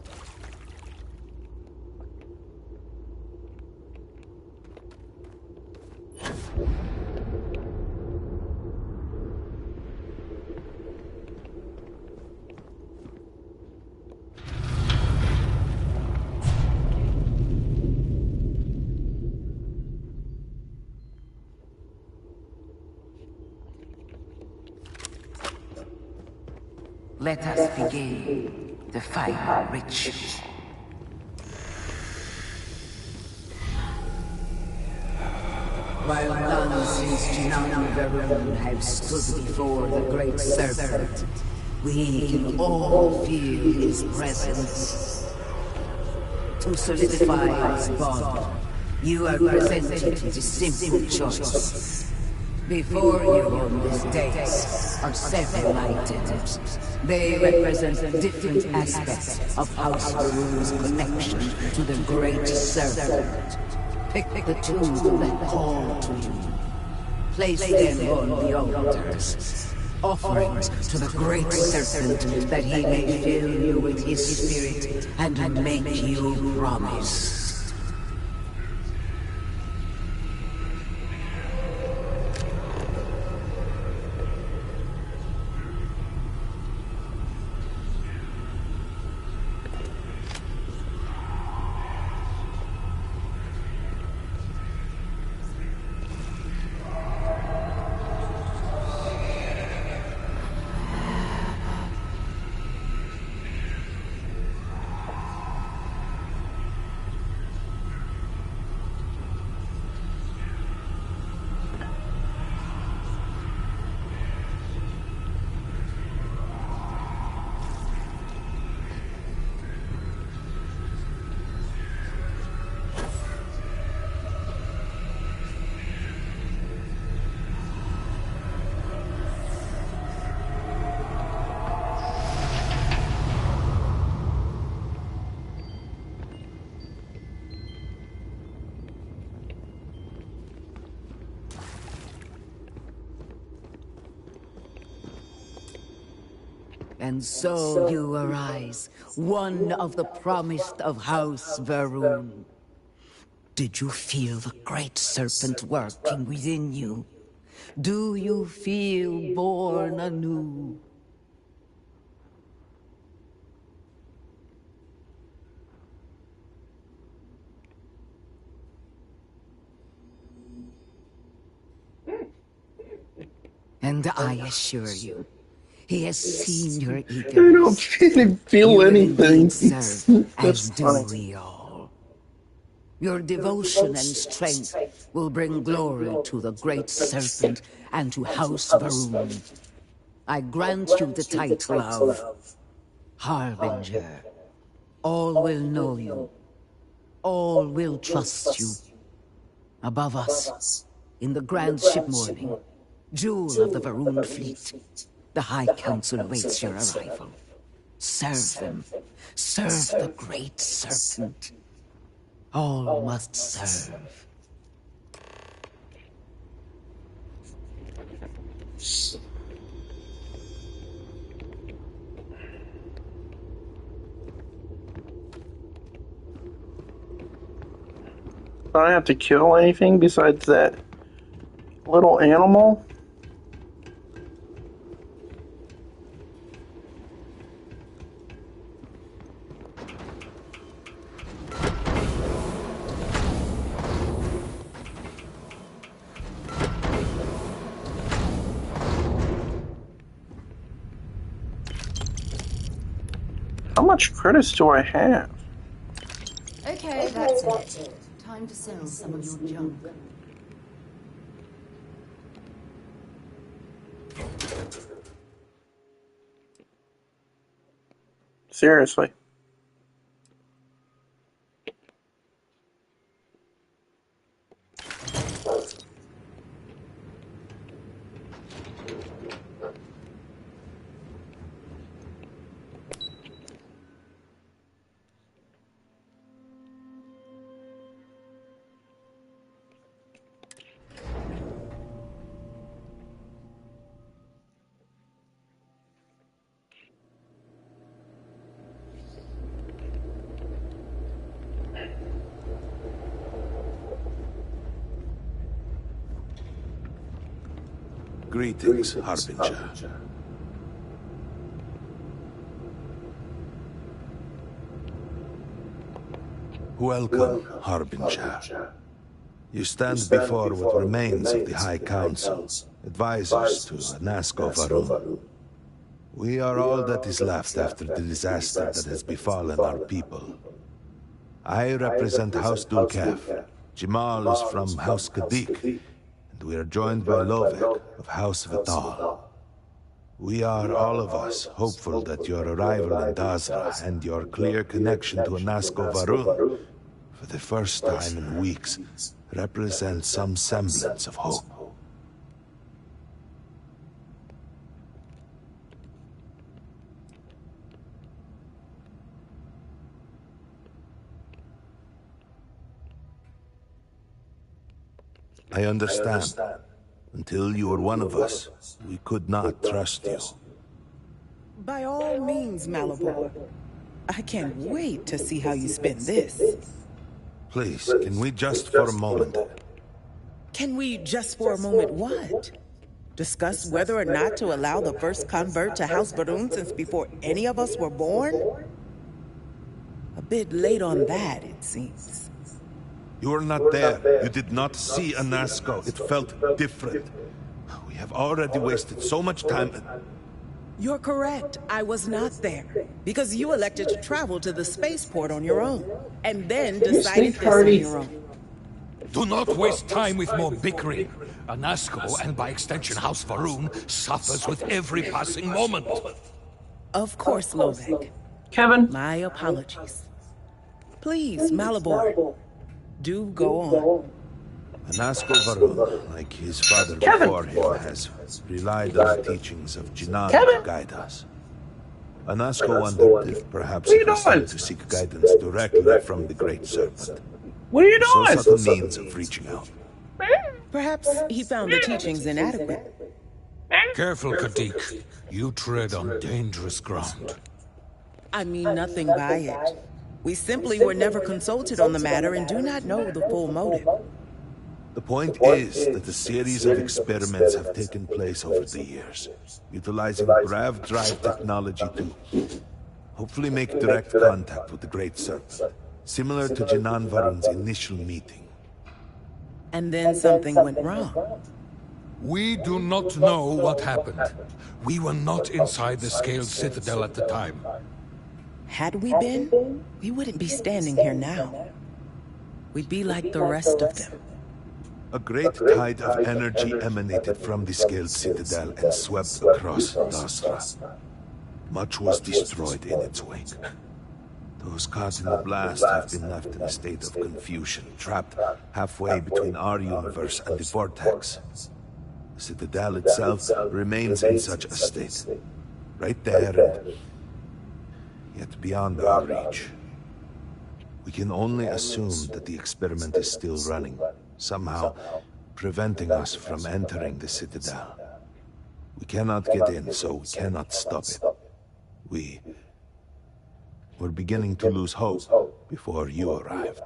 Let us begin the final ritual. While none since Verun have stood before the great serpent, we can all feel his presence. To solidify his bond, you are presented with a simple choice. Before you on this dais are several items. They represent different aspects of House Verun's connection to the great serpent. Pick the two that call to you. Place them on the altars. Offerings to the great serpent that he may fill you with his spirit and make you promise. And so you arise, one of the promised of House Verun. Did you feel the great serpent working within you? Do you feel born anew? And I assure you, he has seen your eagerness. I don't feel anything. Serve, as That's do funny. we all. Your devotion and strength will bring glory to the great serpent and to House Verun. I grant you the title of Harbinger. All will know you. All will trust you. Above us, in the grand ship morning, jewel of the Verun fleet, the High Council awaits your arrival. Serve them. Serve the great serpent. All must serve. I don't have to kill anything besides that little animal. How much credits do I have? Okay, that's it. Time to sell some of your junk. Seriously. Greetings, Harbinger. Welcome, Harbinger. You stand before what remains of the High Council, advisors to Nasko Varun. We are all that is left after the disaster that has befallen our people. I represent House Dulkef. Jamal is from House Kadik, and we are joined by Lovek of House Vital. We are, all of us, hopeful that your arrival in Dazra and your clear connection to Anasko Varun, for the first time in weeks, represents some semblance of hope. I understand. Until you were one of us, we could not trust you. By all means, Malibor. I can't wait to see how you spin this. Please, can we just for a moment? Can we just for a moment what? Discuss whether or not to allow the first convert to House Varun since before any of us were born? A bit late on that, it seems. You were not there. You did not see Anasko. It felt different. We have already wasted so much time. You're correct. I was not there. Because you elected to travel to the spaceport on your own. And then decided this on your own. Do not waste time with more bickering. Anasko, and by extension House Varun, suffers with every passing moment. Of course, Lovek. Kevin? My apologies. Please, Malibor. Do go on. Anasko Varun, like his father before him, has relied on the teachings of Jinan to guide us. Anasko wondered if perhaps it was time to seek guidance directly from the Great Serpent. What are you doing? So subtle means of reaching out. Perhaps he found the teachings inadequate. Careful, Kadik. You tread on dangerous ground. I mean nothing by it. We simply were never consulted on the matter and do not know the full motive. The point is that a series of experiments have taken place over the years, utilizing grav drive technology to hopefully make direct contact with the Great Serpent, similar to Jinan Varun's initial meeting. And then something went wrong. We do not know what happened. We were not inside the Scaled Citadel at the time. Had we been, we wouldn't be standing here now. We'd be like the rest of them. A great tide of energy emanated from the Scaled Citadel and swept across Dasra. Much was destroyed in its wake. Those caught in the blast have been left in a state of confusion, trapped halfway between our universe and the Vortex. The Citadel itself remains in such a state. Right there and yet beyond our reach. We can only assume that the experiment is still running, somehow preventing us from entering the Citadel. We cannot get in, so we cannot stop it. We're beginning to lose hope before you arrived.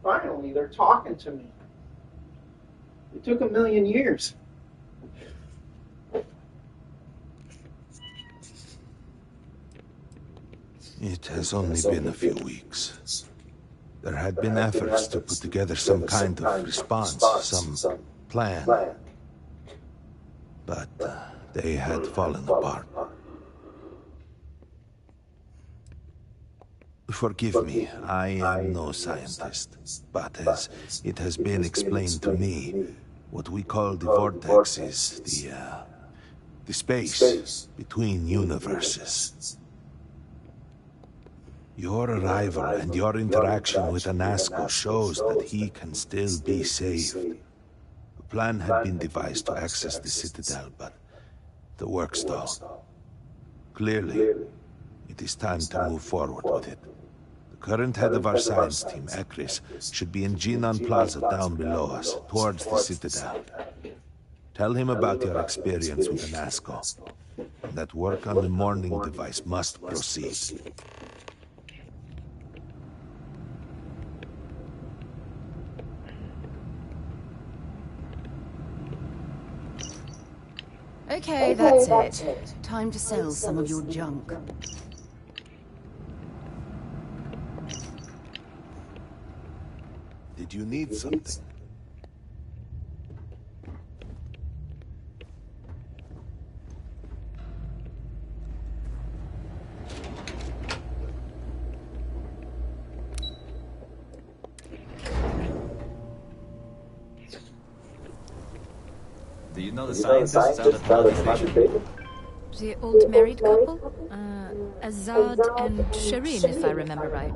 Finally, they're talking to me. It took 1,000,000 years. It has only been a few weeks. There had been efforts to put together some kind of response, some plan. But they had fallen apart. Forgive me, I am no scientist, but as it has been explained to me, what we call the Vortex is the space between universes. Your arrival and your interaction with Anasko shows that he can still be saved. A plan had been devised to access the Citadel, but the work stalled. Clearly, it is time to move forward with it. The current head of our science team, Ekris, should be in Jinan Plaza down below us, towards the Citadel. Tell him about your experience with Anasko, and that work on the morning device must proceed. Okay, that's it. Time to sell some of your junk. Did you need something? Do you know the scientists out at Bloody Station? The old married couple? Azad and Shireen, if I remember right.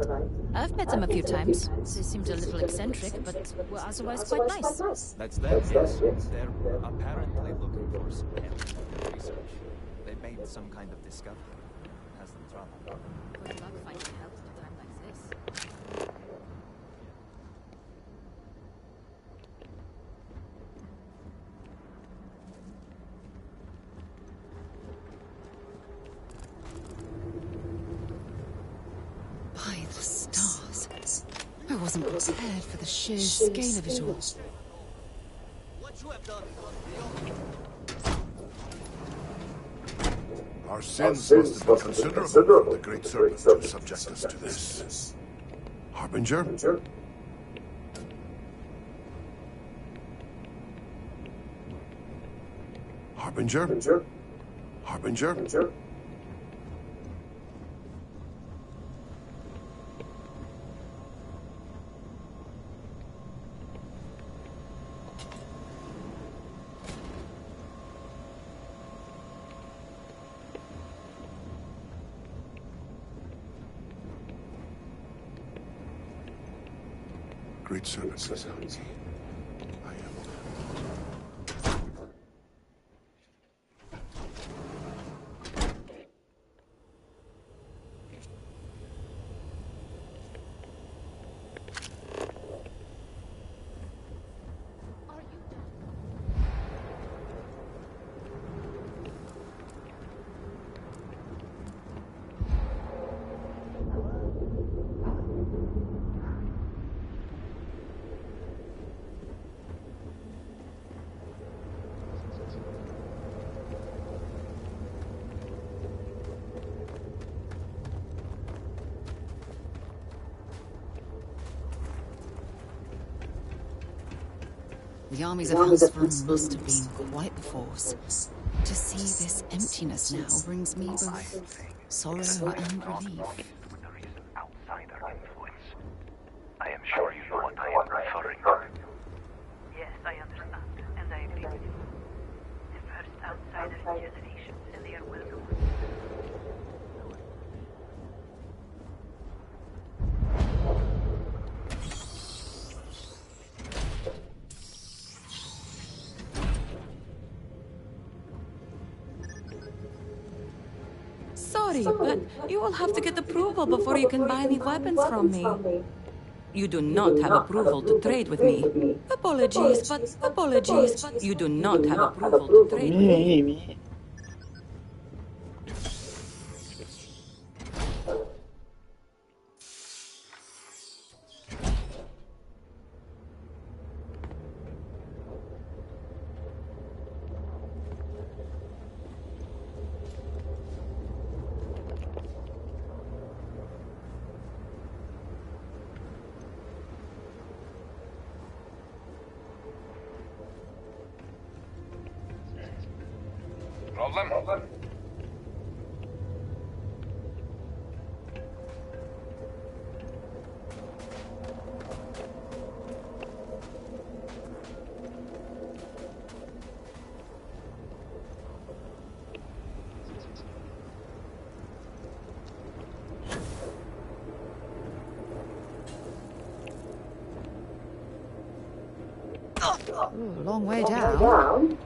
I've met them a few times. They seemed a little eccentric, but were otherwise quite nice. That's them, yes. They're apparently looking for some help. Research. They made some kind of discovery. Has them trouble. Good luck finding help at a time like this. By the stars. I wasn't prepared for the sheer scale of it all. Our sins must have been considerable for the Great Serpent to subject us to this. Harbinger? Harbinger? Harbinger? Great Serpent says I am. The armies of House Varun must have been quite the force. To see this emptiness now brings me both sorrow and relief. Outsider influence. I am sure you know what I am referring to. Yes, I understand, and I agree with you. The first outsider generation, and they are welcome. Sorry, but you will have to get approval before you can buy any weapons from me. You do not have approval to trade with me. Apologies, but you do not have approval to trade with me. Problem? Ooh, long way down.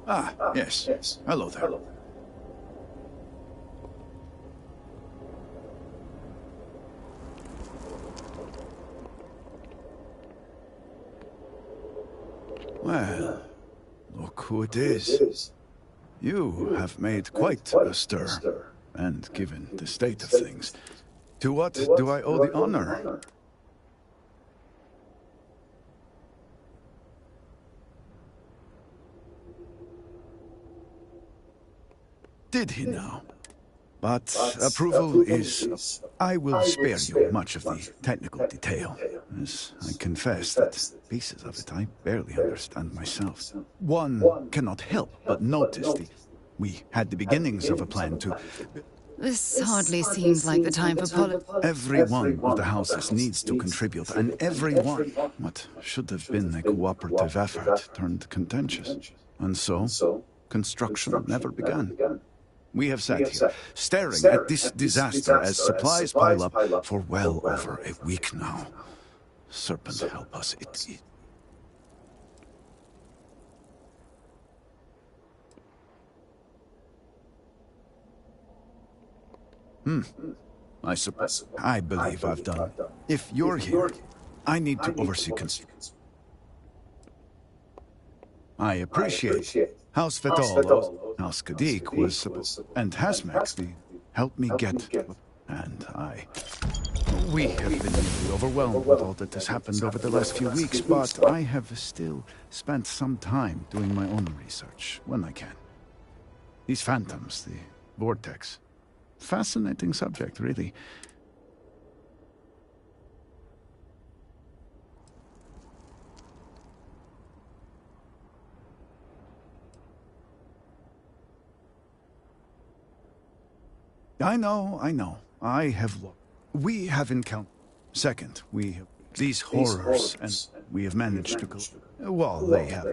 Ah, yes. Hello there. Well, look who it is. You have made quite a stir, and given the state of things, To what do I owe the honor? Did he now? But approval is... I will spare you much of the technical detail, as I confess that pieces of it I barely understand myself. One cannot help but notice we had the beginnings of a plan to... This hardly seems like the time for Every one of the houses needs to contribute, and every one, what should have been a cooperative effort, turned contentious. And so, construction never began. We have sat here, staring at this disaster as supplies pile up for well over a week now. Serpent help us, I suppose. I believe I've done. If you're here, I need to oversee construction. I appreciate. House Vetolo, House Kadik was supposed, and Hasmek helped me get, and we have been nearly overwhelmed with all that has happened over the last few weeks, but I have still spent some time doing my own research when I can. These phantoms, the vortex. Fascinating subject, really. I know. I have looked. We have encountered. Second, we have these horrors, and we have managed to go. Well, they have.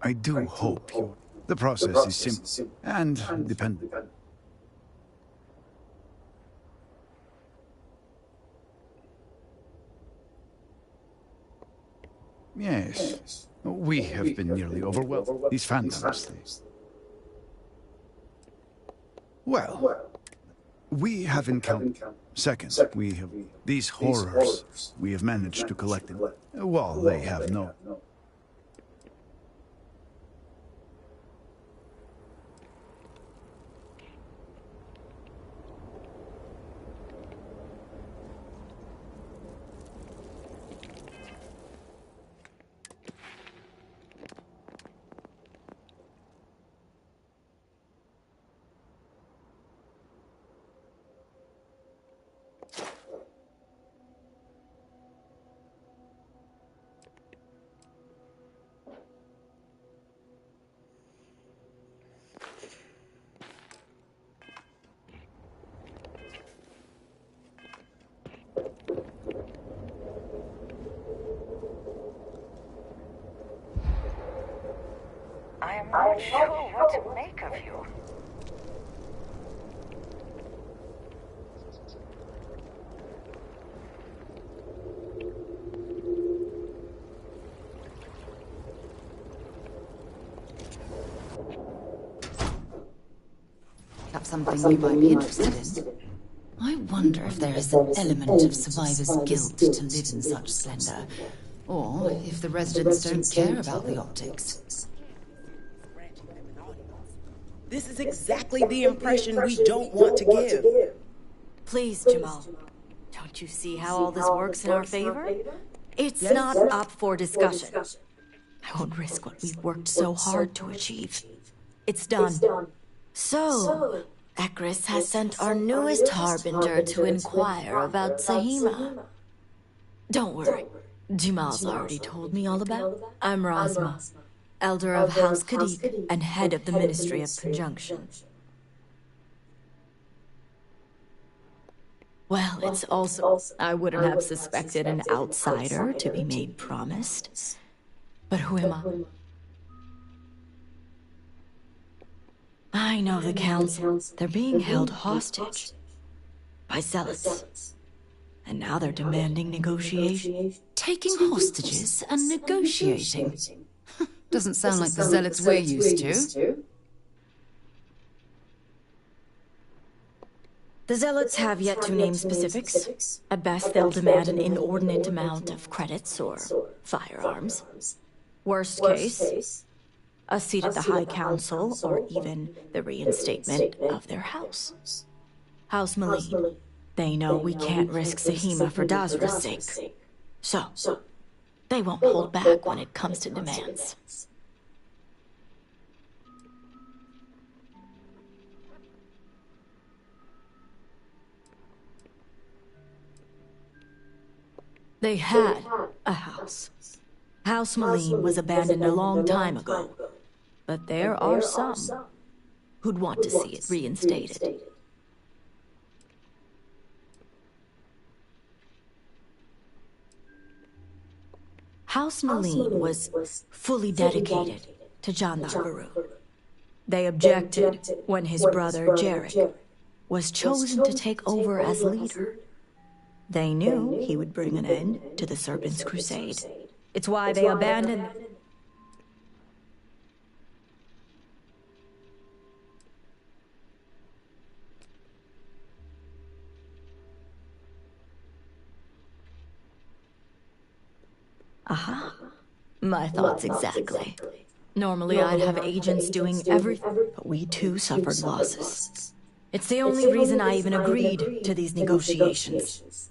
I do hope you... The process is simple and dependent. Yes. We have been nearly overwhelmed. These phantoms. Well, we have encountered... Second, we have these horrors. We have managed to collect them. Well, they have no... I am not sure what to make of you. Perhaps something you might be interested in. I wonder if there is an element of survivor's guilt to live in such splendor, or if the residents don't care about the optics. This is exactly the impression we don't want to give. Please, Jamal. Don't you see how all this works in our favor? It's not up for discussion. I won't risk what we've worked so hard to achieve. It's done. So, Ekris has sent our newest harbinger to inquire about Sahima. Don't worry. Jamal's already told me all about it. I'm Razma, Elder of House Kadik and head of the Ministry of Conjunction. Well, it's also... I wouldn't have suspected an outsider to be made promised. But who am I? I know the council. They're being held hostage by zealots. And now they're demanding negotiation. Taking hostages and negotiating? Doesn't sound like the zealots we're used to. The Zealots have yet to name specifics. At best, they'll demand an inordinate amount of credits or firearms. Worst case, a seat at the High Council, or even the reinstatement of their house. House Maleen. They know we can't risk Sahima for Dazra's sake. So, they won't hold back when it comes to demands. They had a house. House Maleen was abandoned a long time ago, but there are some who'd want to see it reinstated. House Maleen was fully dedicated to Jandar Varun. They objected when his brother, Jarek, was chosen to take over as leader. They knew he would bring an end to the Serpent's crusade. It's why they abandoned... Aha. My thoughts exactly. Normally I'd have agents doing everything, but we too suffered losses. It's the only reason I even agreed to these negotiations.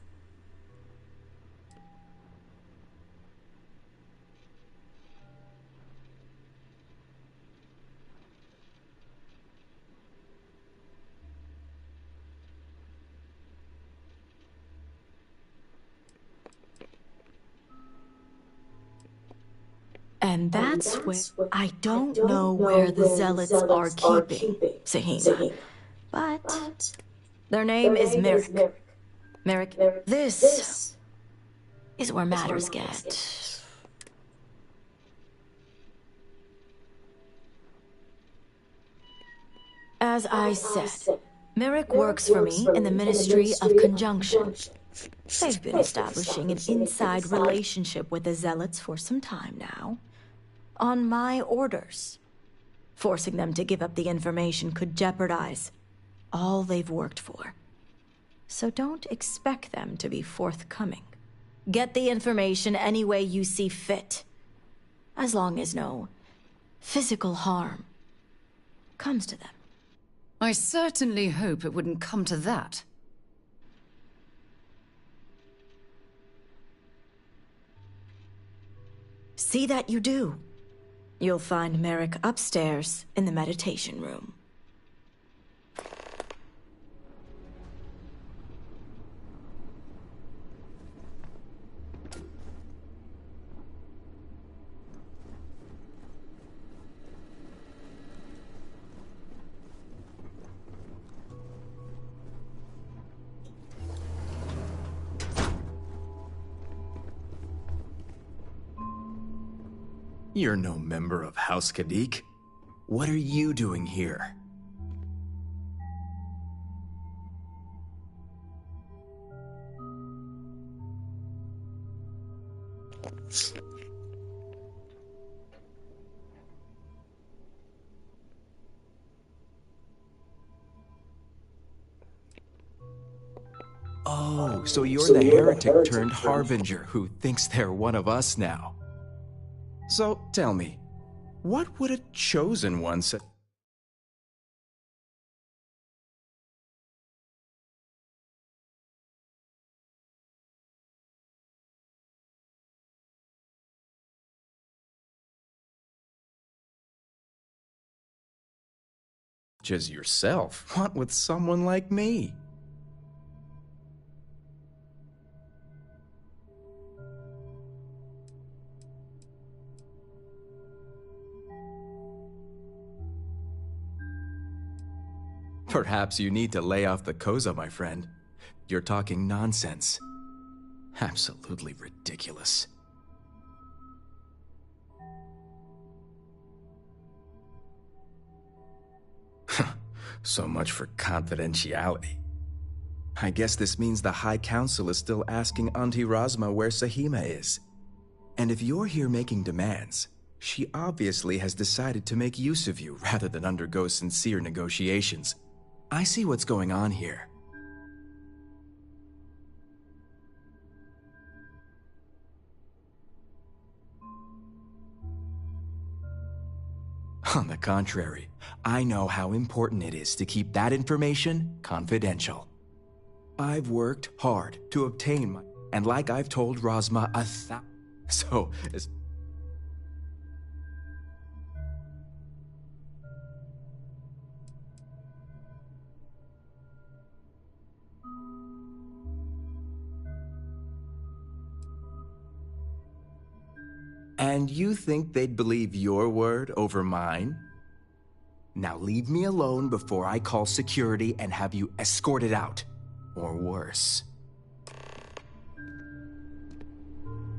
And that's where I don't know where the Zealots are keeping Sahina. But their name is Merrick. Merrick, this is where matters get. As I said, Merrick works for me in the Ministry of Conjunction. They've been establishing an inside relationship with the Zealots for some time now. On my orders. Forcing them to give up the information could jeopardize all they've worked for. So don't expect them to be forthcoming. Get the information any way you see fit. As long as no physical harm comes to them. I certainly hope it wouldn't come to that. See that you do. You'll find Merrick upstairs in the meditation room. You're no member of House Kadik. What are you doing here? Oh, so you're the heretic turned harbinger who thinks they're one of us now. So, tell me, what would a chosen one say? Just yourself, what with someone like me? Perhaps you need to lay off the Koza, my friend. You're talking nonsense. Absolutely ridiculous. So much for confidentiality. I guess this means the High Council is still asking Auntie Razma where Sahima is. And if you're here making demands, she obviously has decided to make use of you rather than undergo sincere negotiations. I see what's going on here. On the contrary, I know how important it is to keep that information confidential. I've worked hard to obtain my... And like I've told Rosma So, And you think they'd believe your word over mine? Now leave me alone before I call security and have you escorted out. Or worse.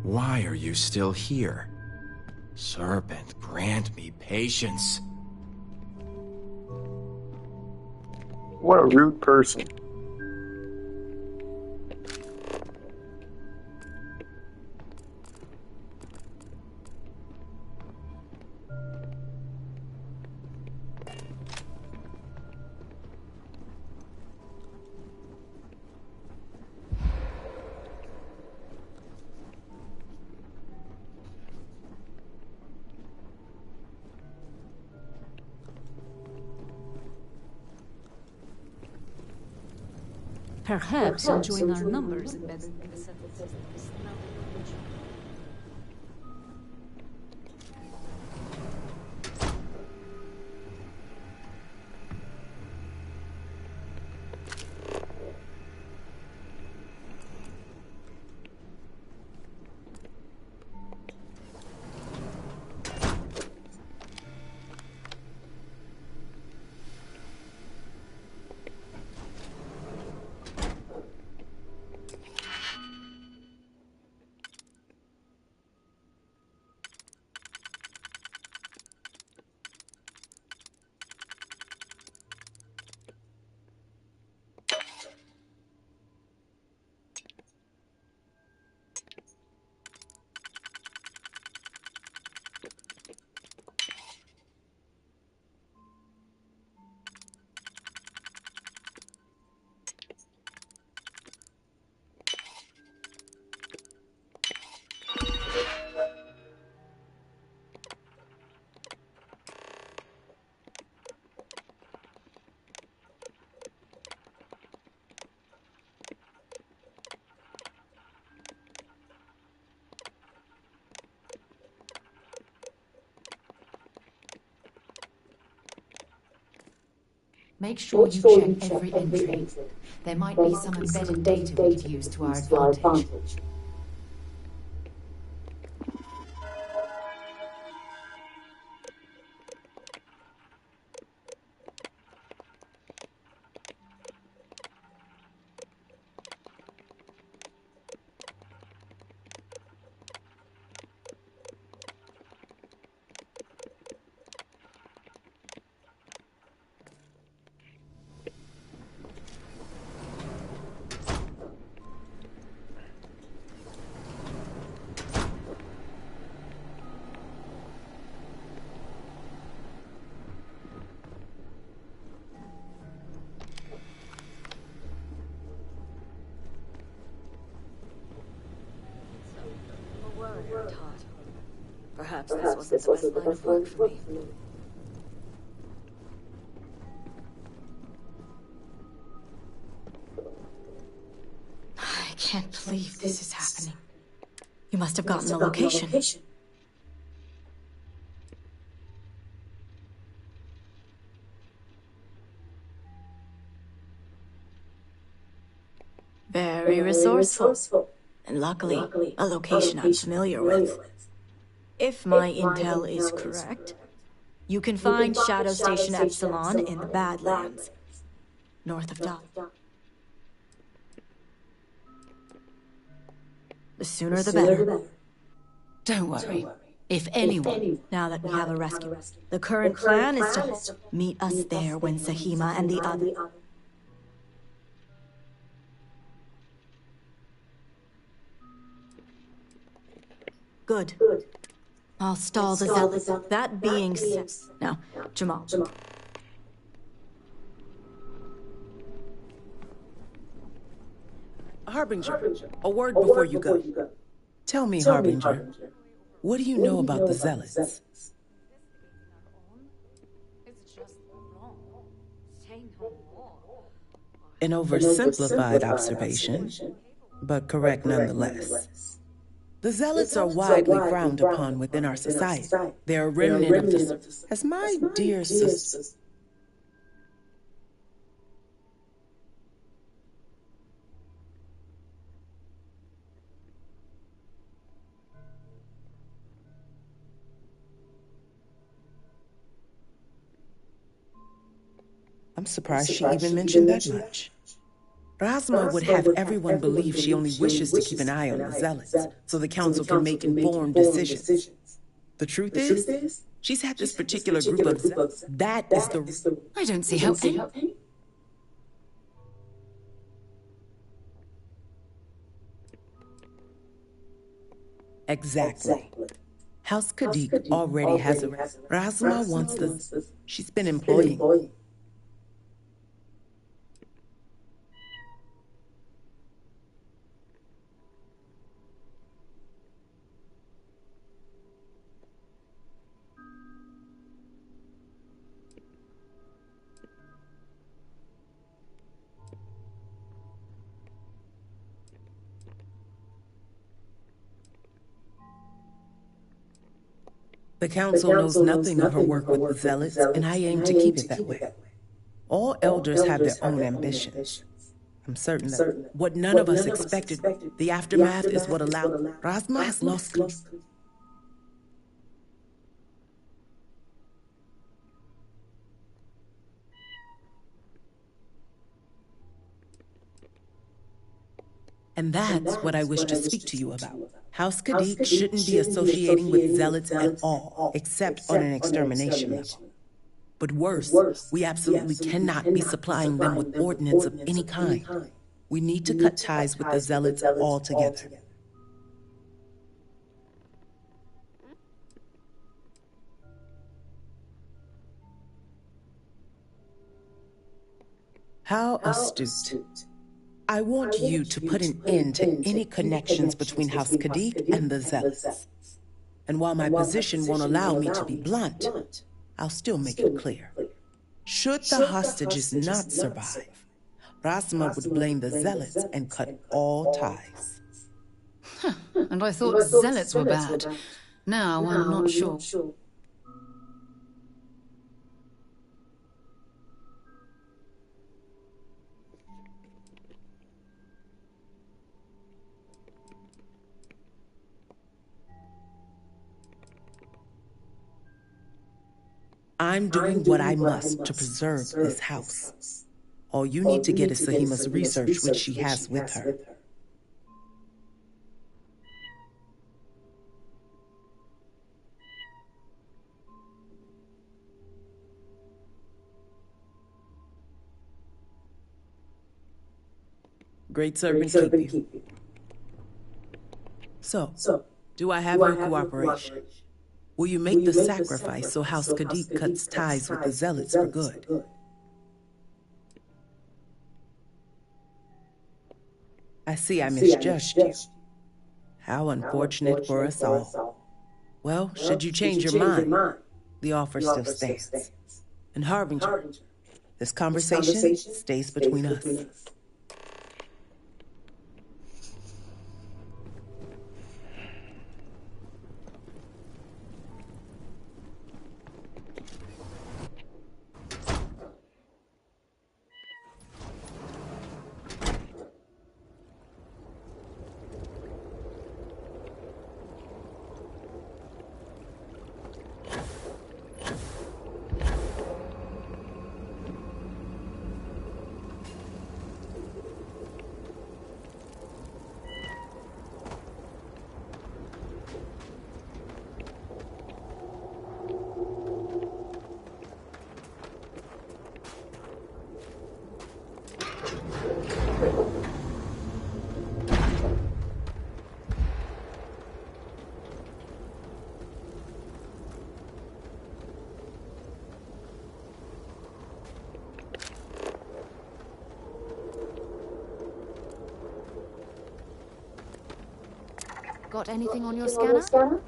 Why are you still here? Serpent, grant me patience. What a rude person. Perhaps you'll join our numbers embedded in the settled systems. Make sure you check every entry. There might be some embedded data we could use to our advantage. Perhaps this wasn't the best line of work for me. I can't believe this is happening. You must have gotten the location. Very resourceful. And luckily, a location I'm familiar with. If my intel is correct, you can find Shadow Station Epsilon in the Badlands, north of Dot. The sooner the better. Don't worry. If anyone... Now that we have a rescue, the current plan is to meet us there when Sahima and the other... Good. I'll stall the zealots. That being said... Now, Jamal. Harbinger, a word before you go. Tell me, Harbinger, what do you know about the zealots? An oversimplified observation, but correct nonetheless. The zealots are widely frowned upon within our society. They're a remnant of the... As my dear sister... I'm surprised she even mentioned that much. Rasma would have everyone believe she only wishes to keep an eye on the zealots, so the council can make informed decisions. The truth is, she's had this particular group of zealots. That is the... I don't see how any... Exactly. House Kadik already has a... Rasma wants the... She's been employing... The council knows nothing of her work with the zealots, and I aim to keep it that way. All elders have their own ambitions. I'm certain that what none of us expected, the aftermath is what allowed... Rasma has lost... And that's what I wish to speak to you about. House Kadik shouldn't be associating with zealots at all, except on an extermination level. But worse, we absolutely cannot be supplying them with ordnance of any kind. We need to cut ties with the zealots altogether. How astute. I want you to put an end to any connections between House Kadik and the zealots. And while my position won't allow me to be blunt, I'll still make it clear. Should the hostages not survive, Rasma would blame the zealots and cut all ties. Huh. And I thought zealots were bad. Now I'm not sure. I'm doing what I must to preserve this house. All you need to get is Sahima's research, which she has with her. Great servant keep you. So, do I have your cooperation? Will you make the sacrifice so House Kadik cuts ties with the zealots for good? I see I misjudged you. How unfortunate for us all. Well, should you change your mind, the offer still stands. And Harbinger, this conversation stays between us. Got anything on your scanner?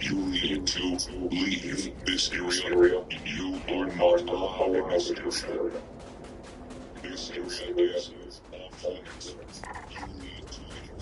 You need to leave this area. You are not allowed in this area. This area is off limits. You need to leave.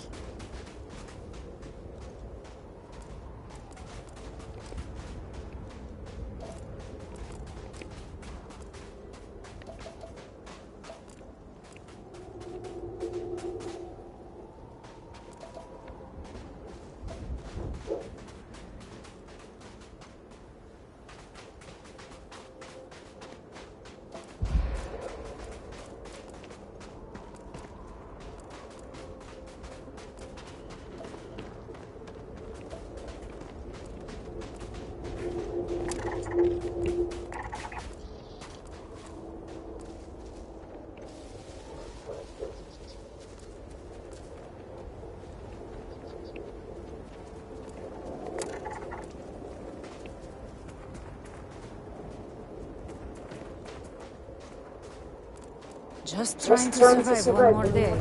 Just trying to survive one more day.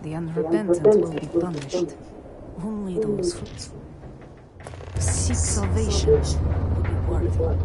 The unrepentant will be punished. Only those who seek salvation will be worthy.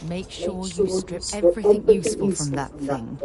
Make sure you strip everything useful from that thing.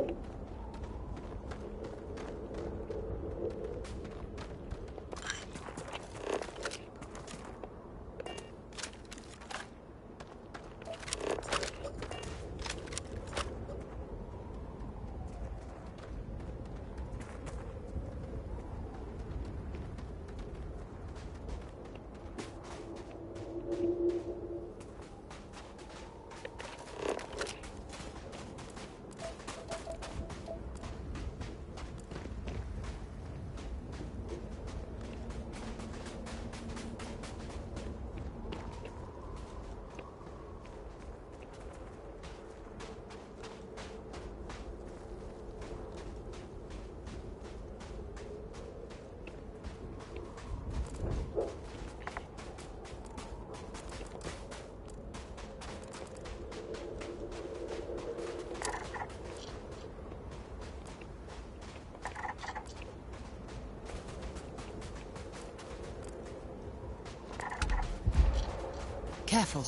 Careful.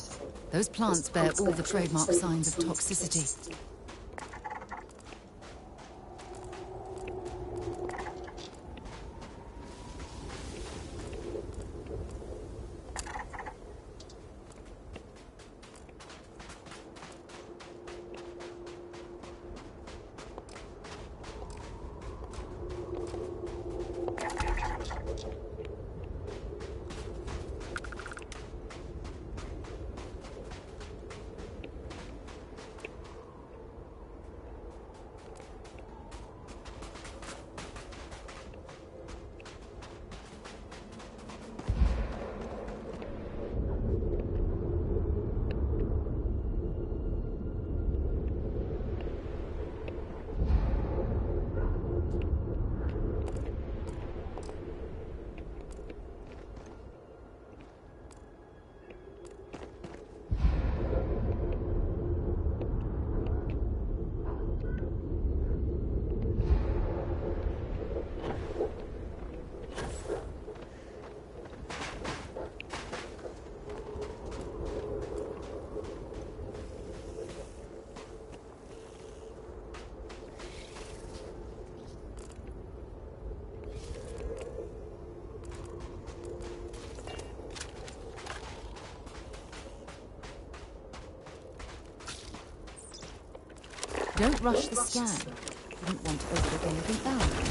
Those plants bear all the trademark signs of toxicity. Don't rush the scan. You wouldn't want to overlook anything found.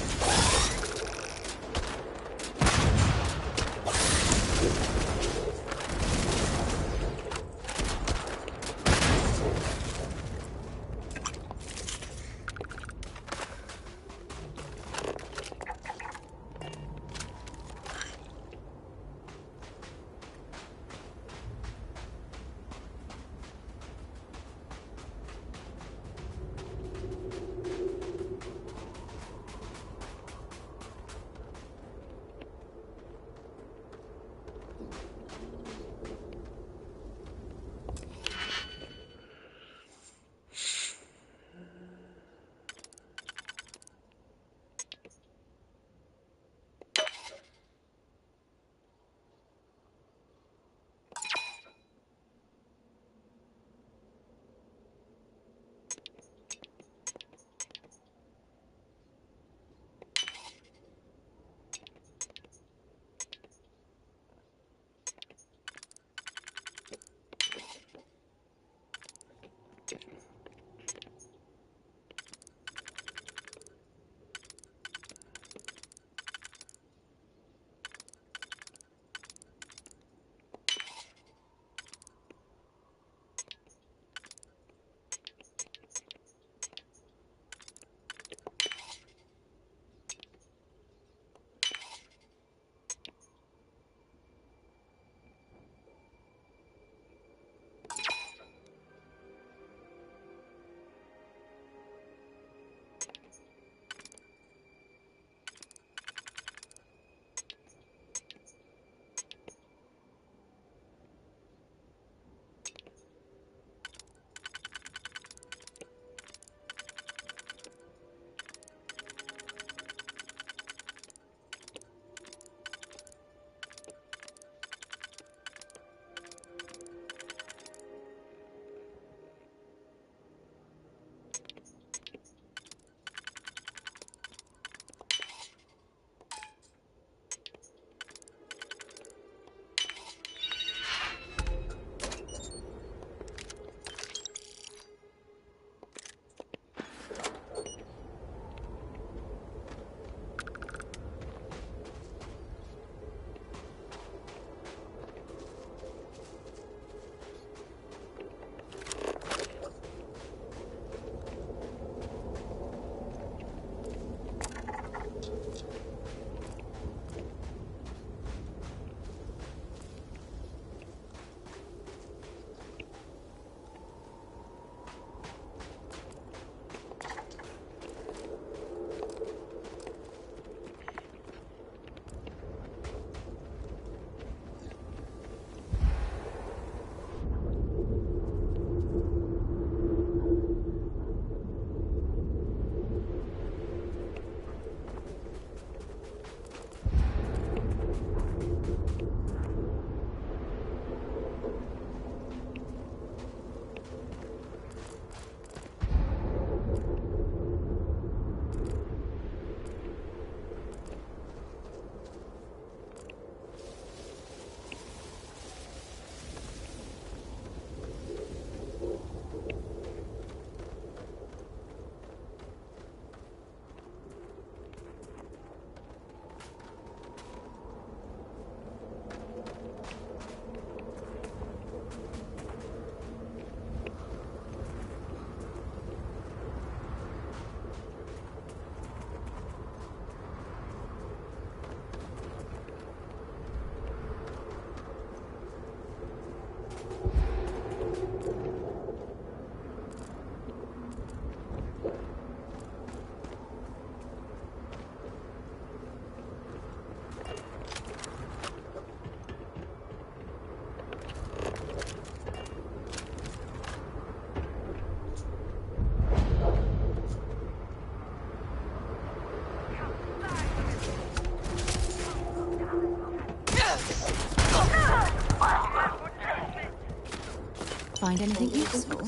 find anything useful.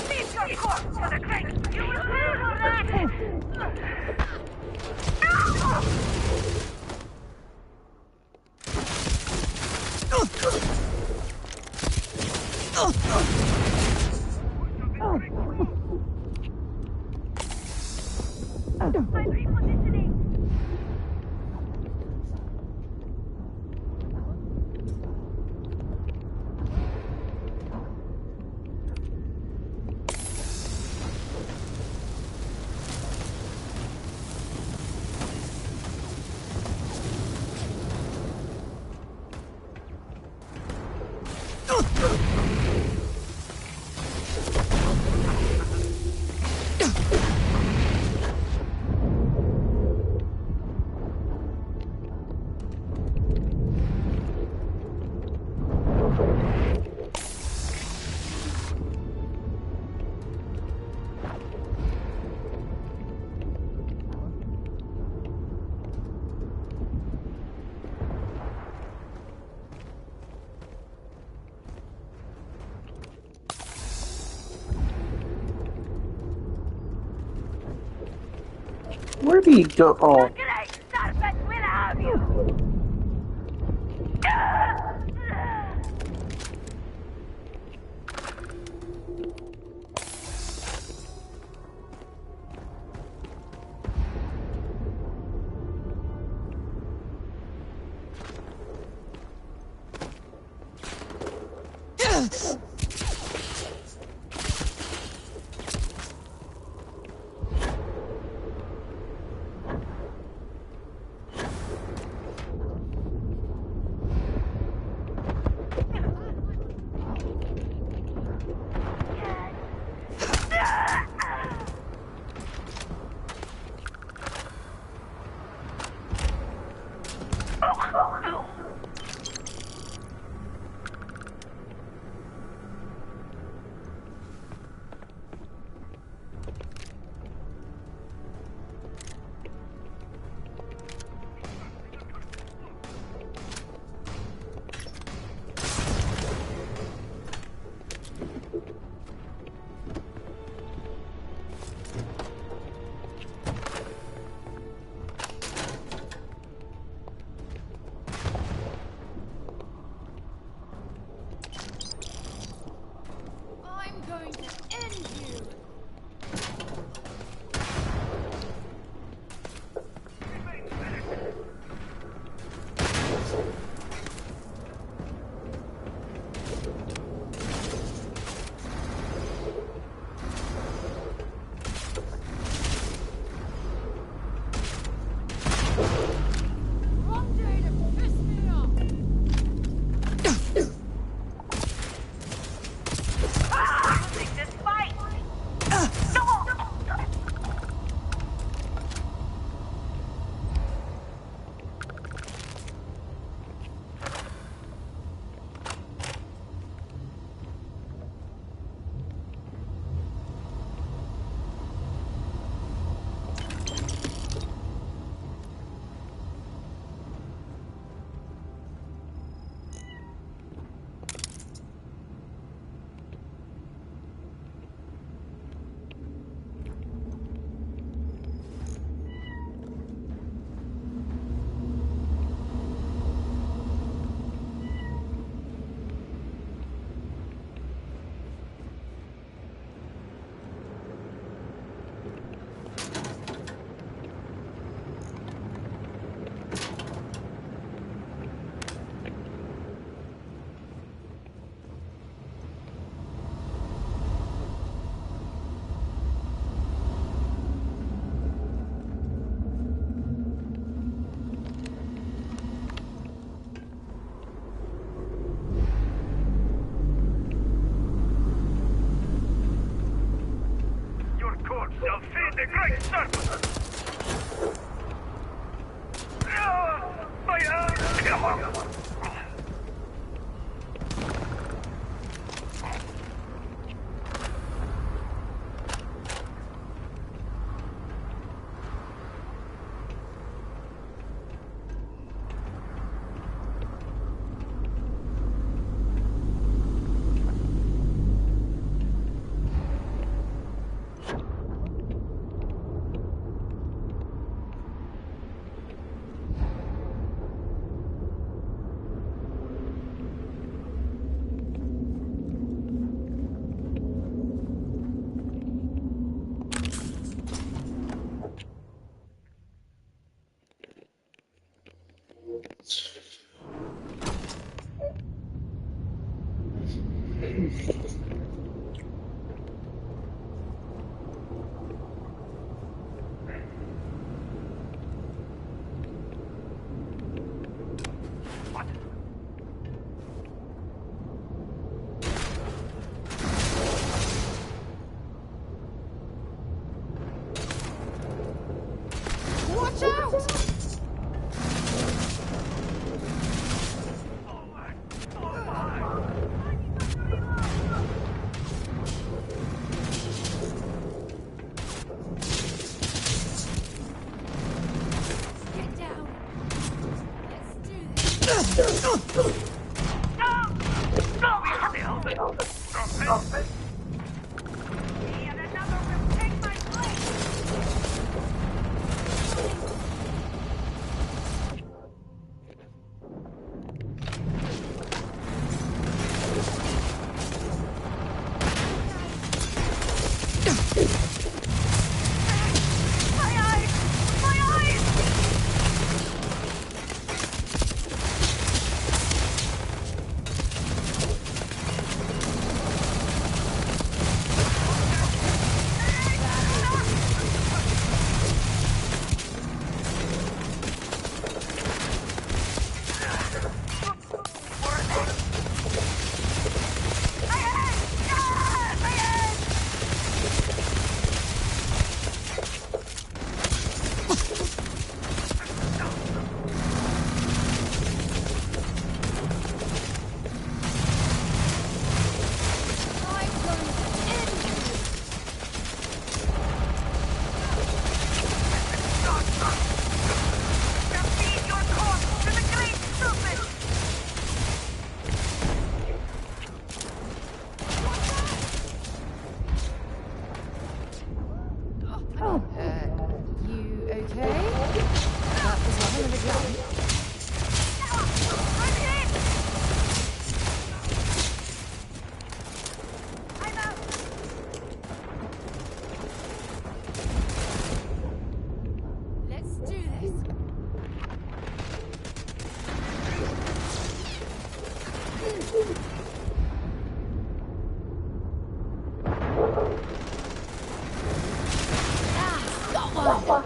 Leave your corpse for the great. You will regret it. I'm repositioning. Where do you go? Oh. Great serpent will have you. Going to end you! Wrong day to piss me off! Take this fight. shall feed the great serpent! My arm! Come on! Get down. Let's do this. You okay? That was a hell of a jump. Let's do this. Got one.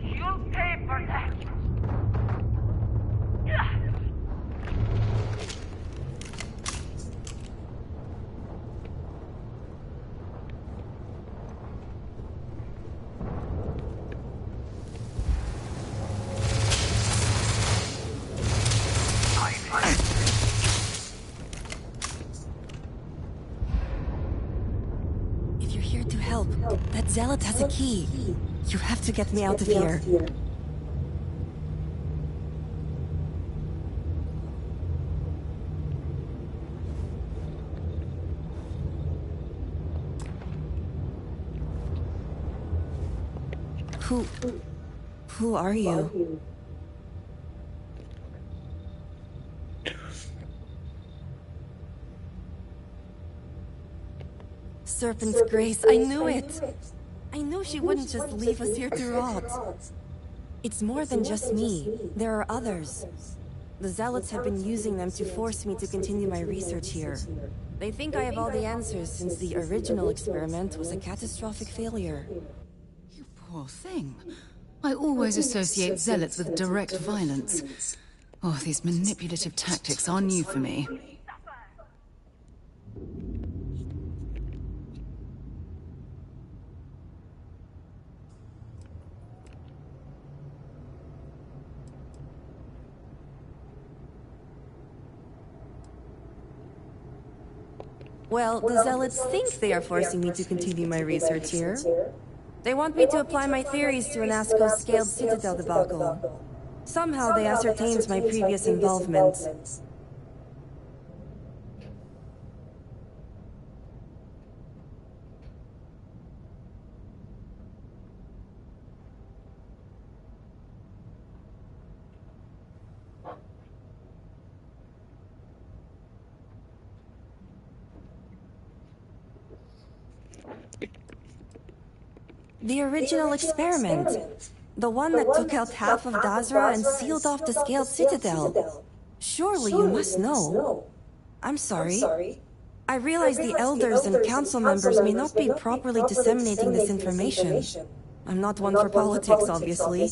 You'll pay for that. If you're here to help, that zealot has a key. You have to get me out of here. Who are you? Serpent's Grace, I knew it! I knew she wouldn't just leave us here to rot. It's more than just me. There are others. The Zealots have been using them to force me to continue my research here. They think I have all the answers since the original experiment was a catastrophic failure. You poor thing. I always associate zealots with direct violence. Oh, these manipulative tactics are new for me. Well, the Zealots think they are forcing me to continue my research here. They want me to apply my theories to Anasco's scaled citadel debacle. Somehow they ascertained my previous involvement. The original experiment. The one that took out half of Dazra and sealed off the scaled citadel. Surely you must know. I'm sorry. I realize the elders and council members may not be properly disseminating this information. I'm not one for politics, obviously.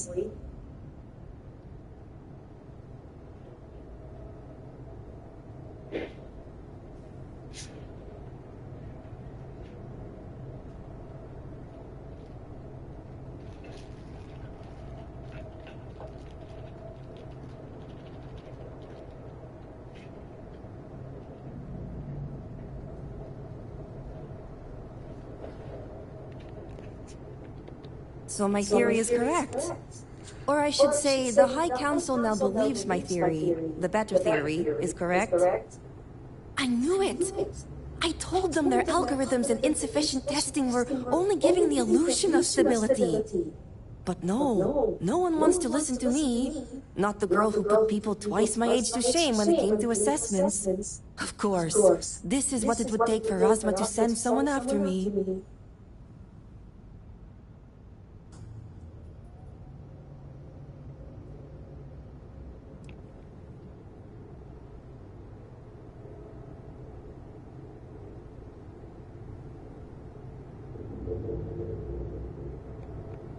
So my theory is correct. Or I should say, the High Council now believes my theory, the better theory, is correct. I knew it! I told them their algorithms and insufficient testing were only giving the illusion of stability. But no one wants to listen to me. Not the girl who put people twice my age to shame when it came to assessments. Of course, this is what it would take for Razma to send someone after me.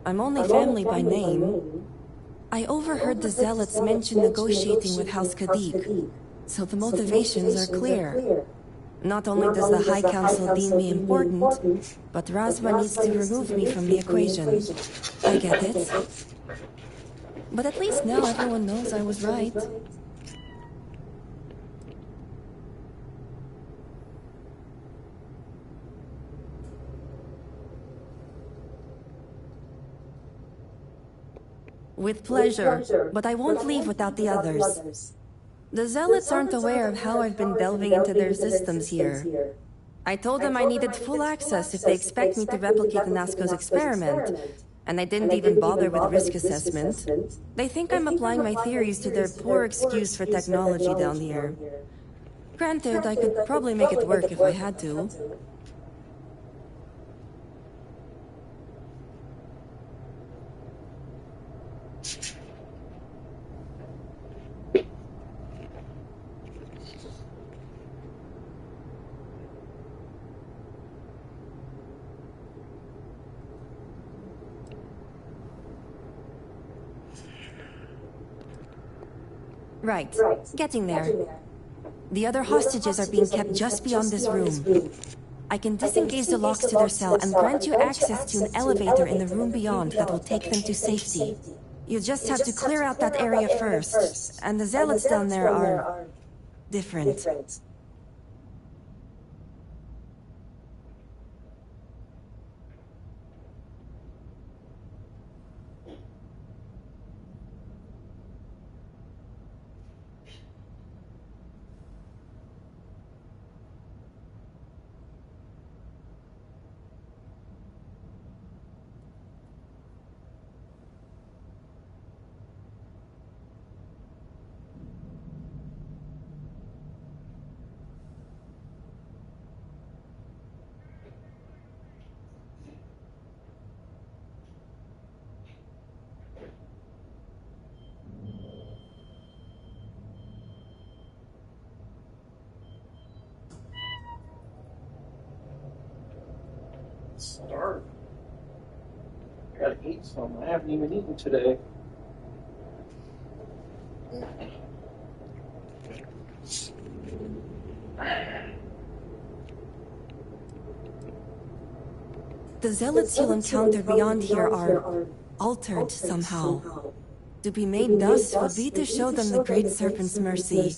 I'm only family by name. I overheard the Zealots mention negotiating with House Kadik, so the motivations are clear. Not only does the High Council deem me important, but Razma needs to remove me from the equation. I get it. But at least now everyone knows I was right. With pleasure, but I won't leave without the others. The Zealots aren't aware of how I've been delving into their systems here. I told them I needed full access if they expect me to replicate Nasco's experiment, and I didn't even bother with risk assessment. They think I'm applying my theories to their poor excuse for technology down here. Granted, I could probably make it work if I had to. Right. Getting there. The other hostages are being kept just beyond this room. I can disengage the locks to their cell and grant you access to an elevator in the room beyond that will take them to safety. You just have to clear out that area first, and the Zealots down there are different. Start. I gotta eat some. I haven't even eaten today. The Zealots you'll encounter beyond here are altered somehow. To be made thus would be to show them the Great Serpent's mercy.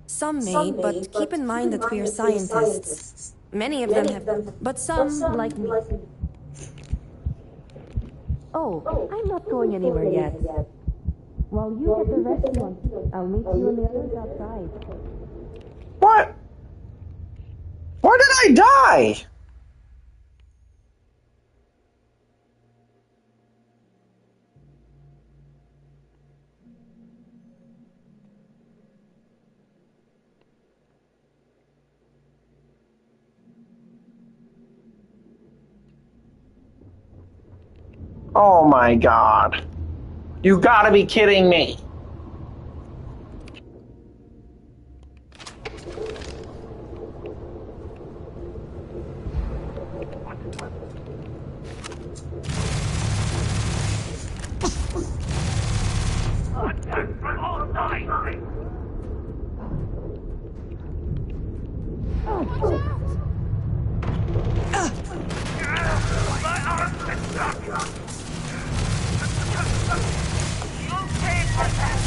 Some may, but keep in mind that we are scientists. Many of them have, but some, like me. Oh, I'm not going anywhere yet. While you get the rest one, I'll meet you and the others outside. What? Where did I die? Oh my god. You gotta be kidding me. Attack from all sides! My arms are stuck! You'll pay for that!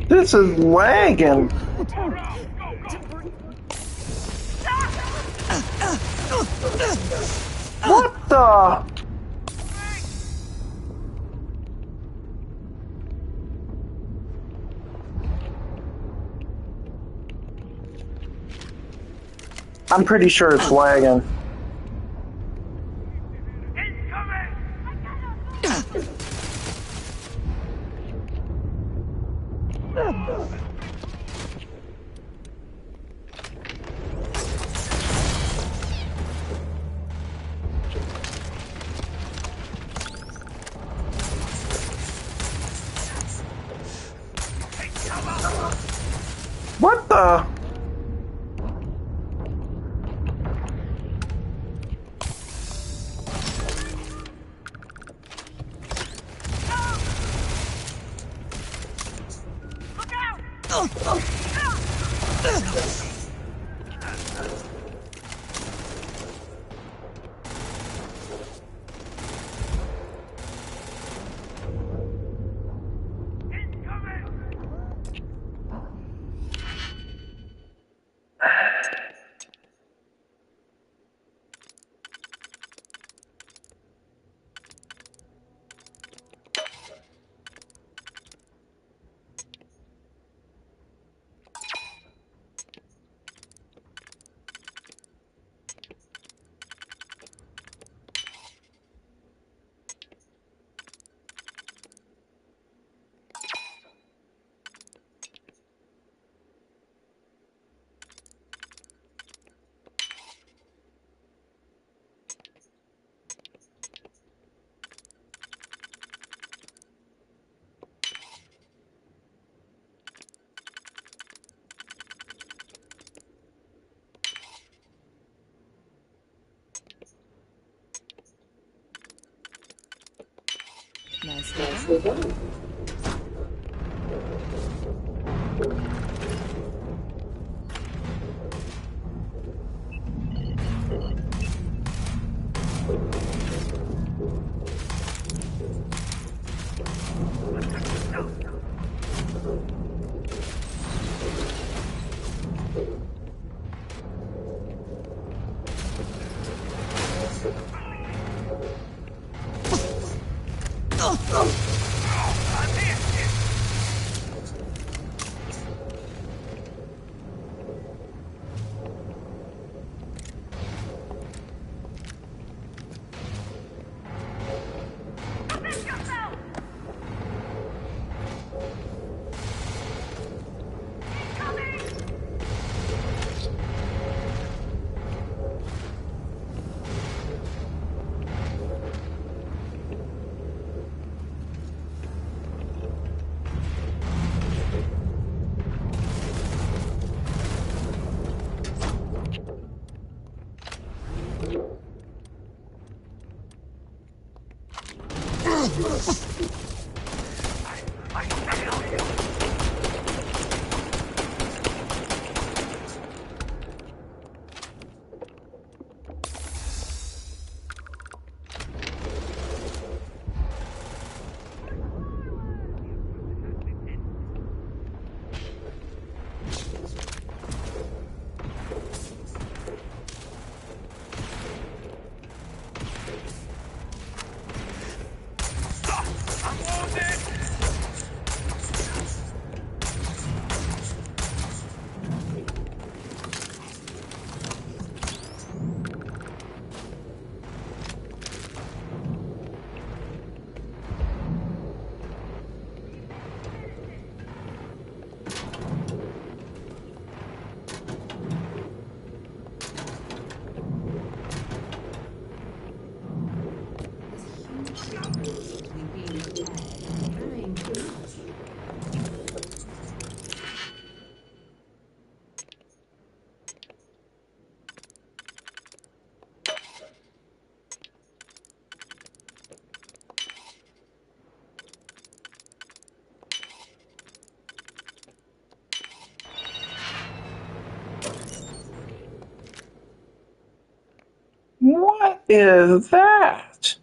This is lagging. What the? I'm pretty sure it's lagging. What the? Nicely done. What is that?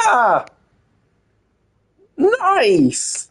Ha! Nice!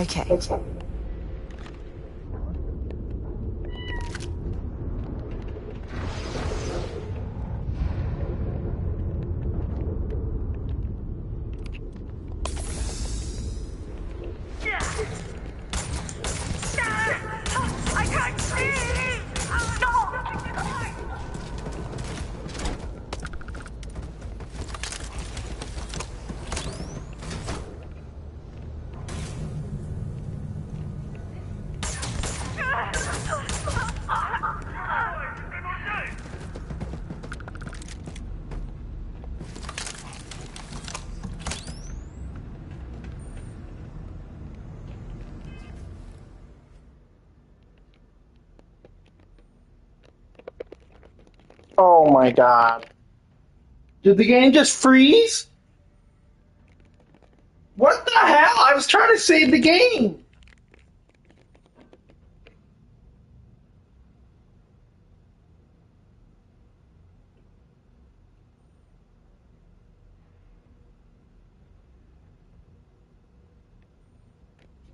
Okay. I can't see! No! Oh my god. Did the game just freeze? What the hell? I was trying to save the game.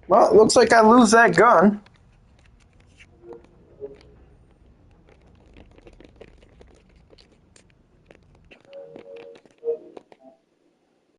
Well, it looks like I lose that gun.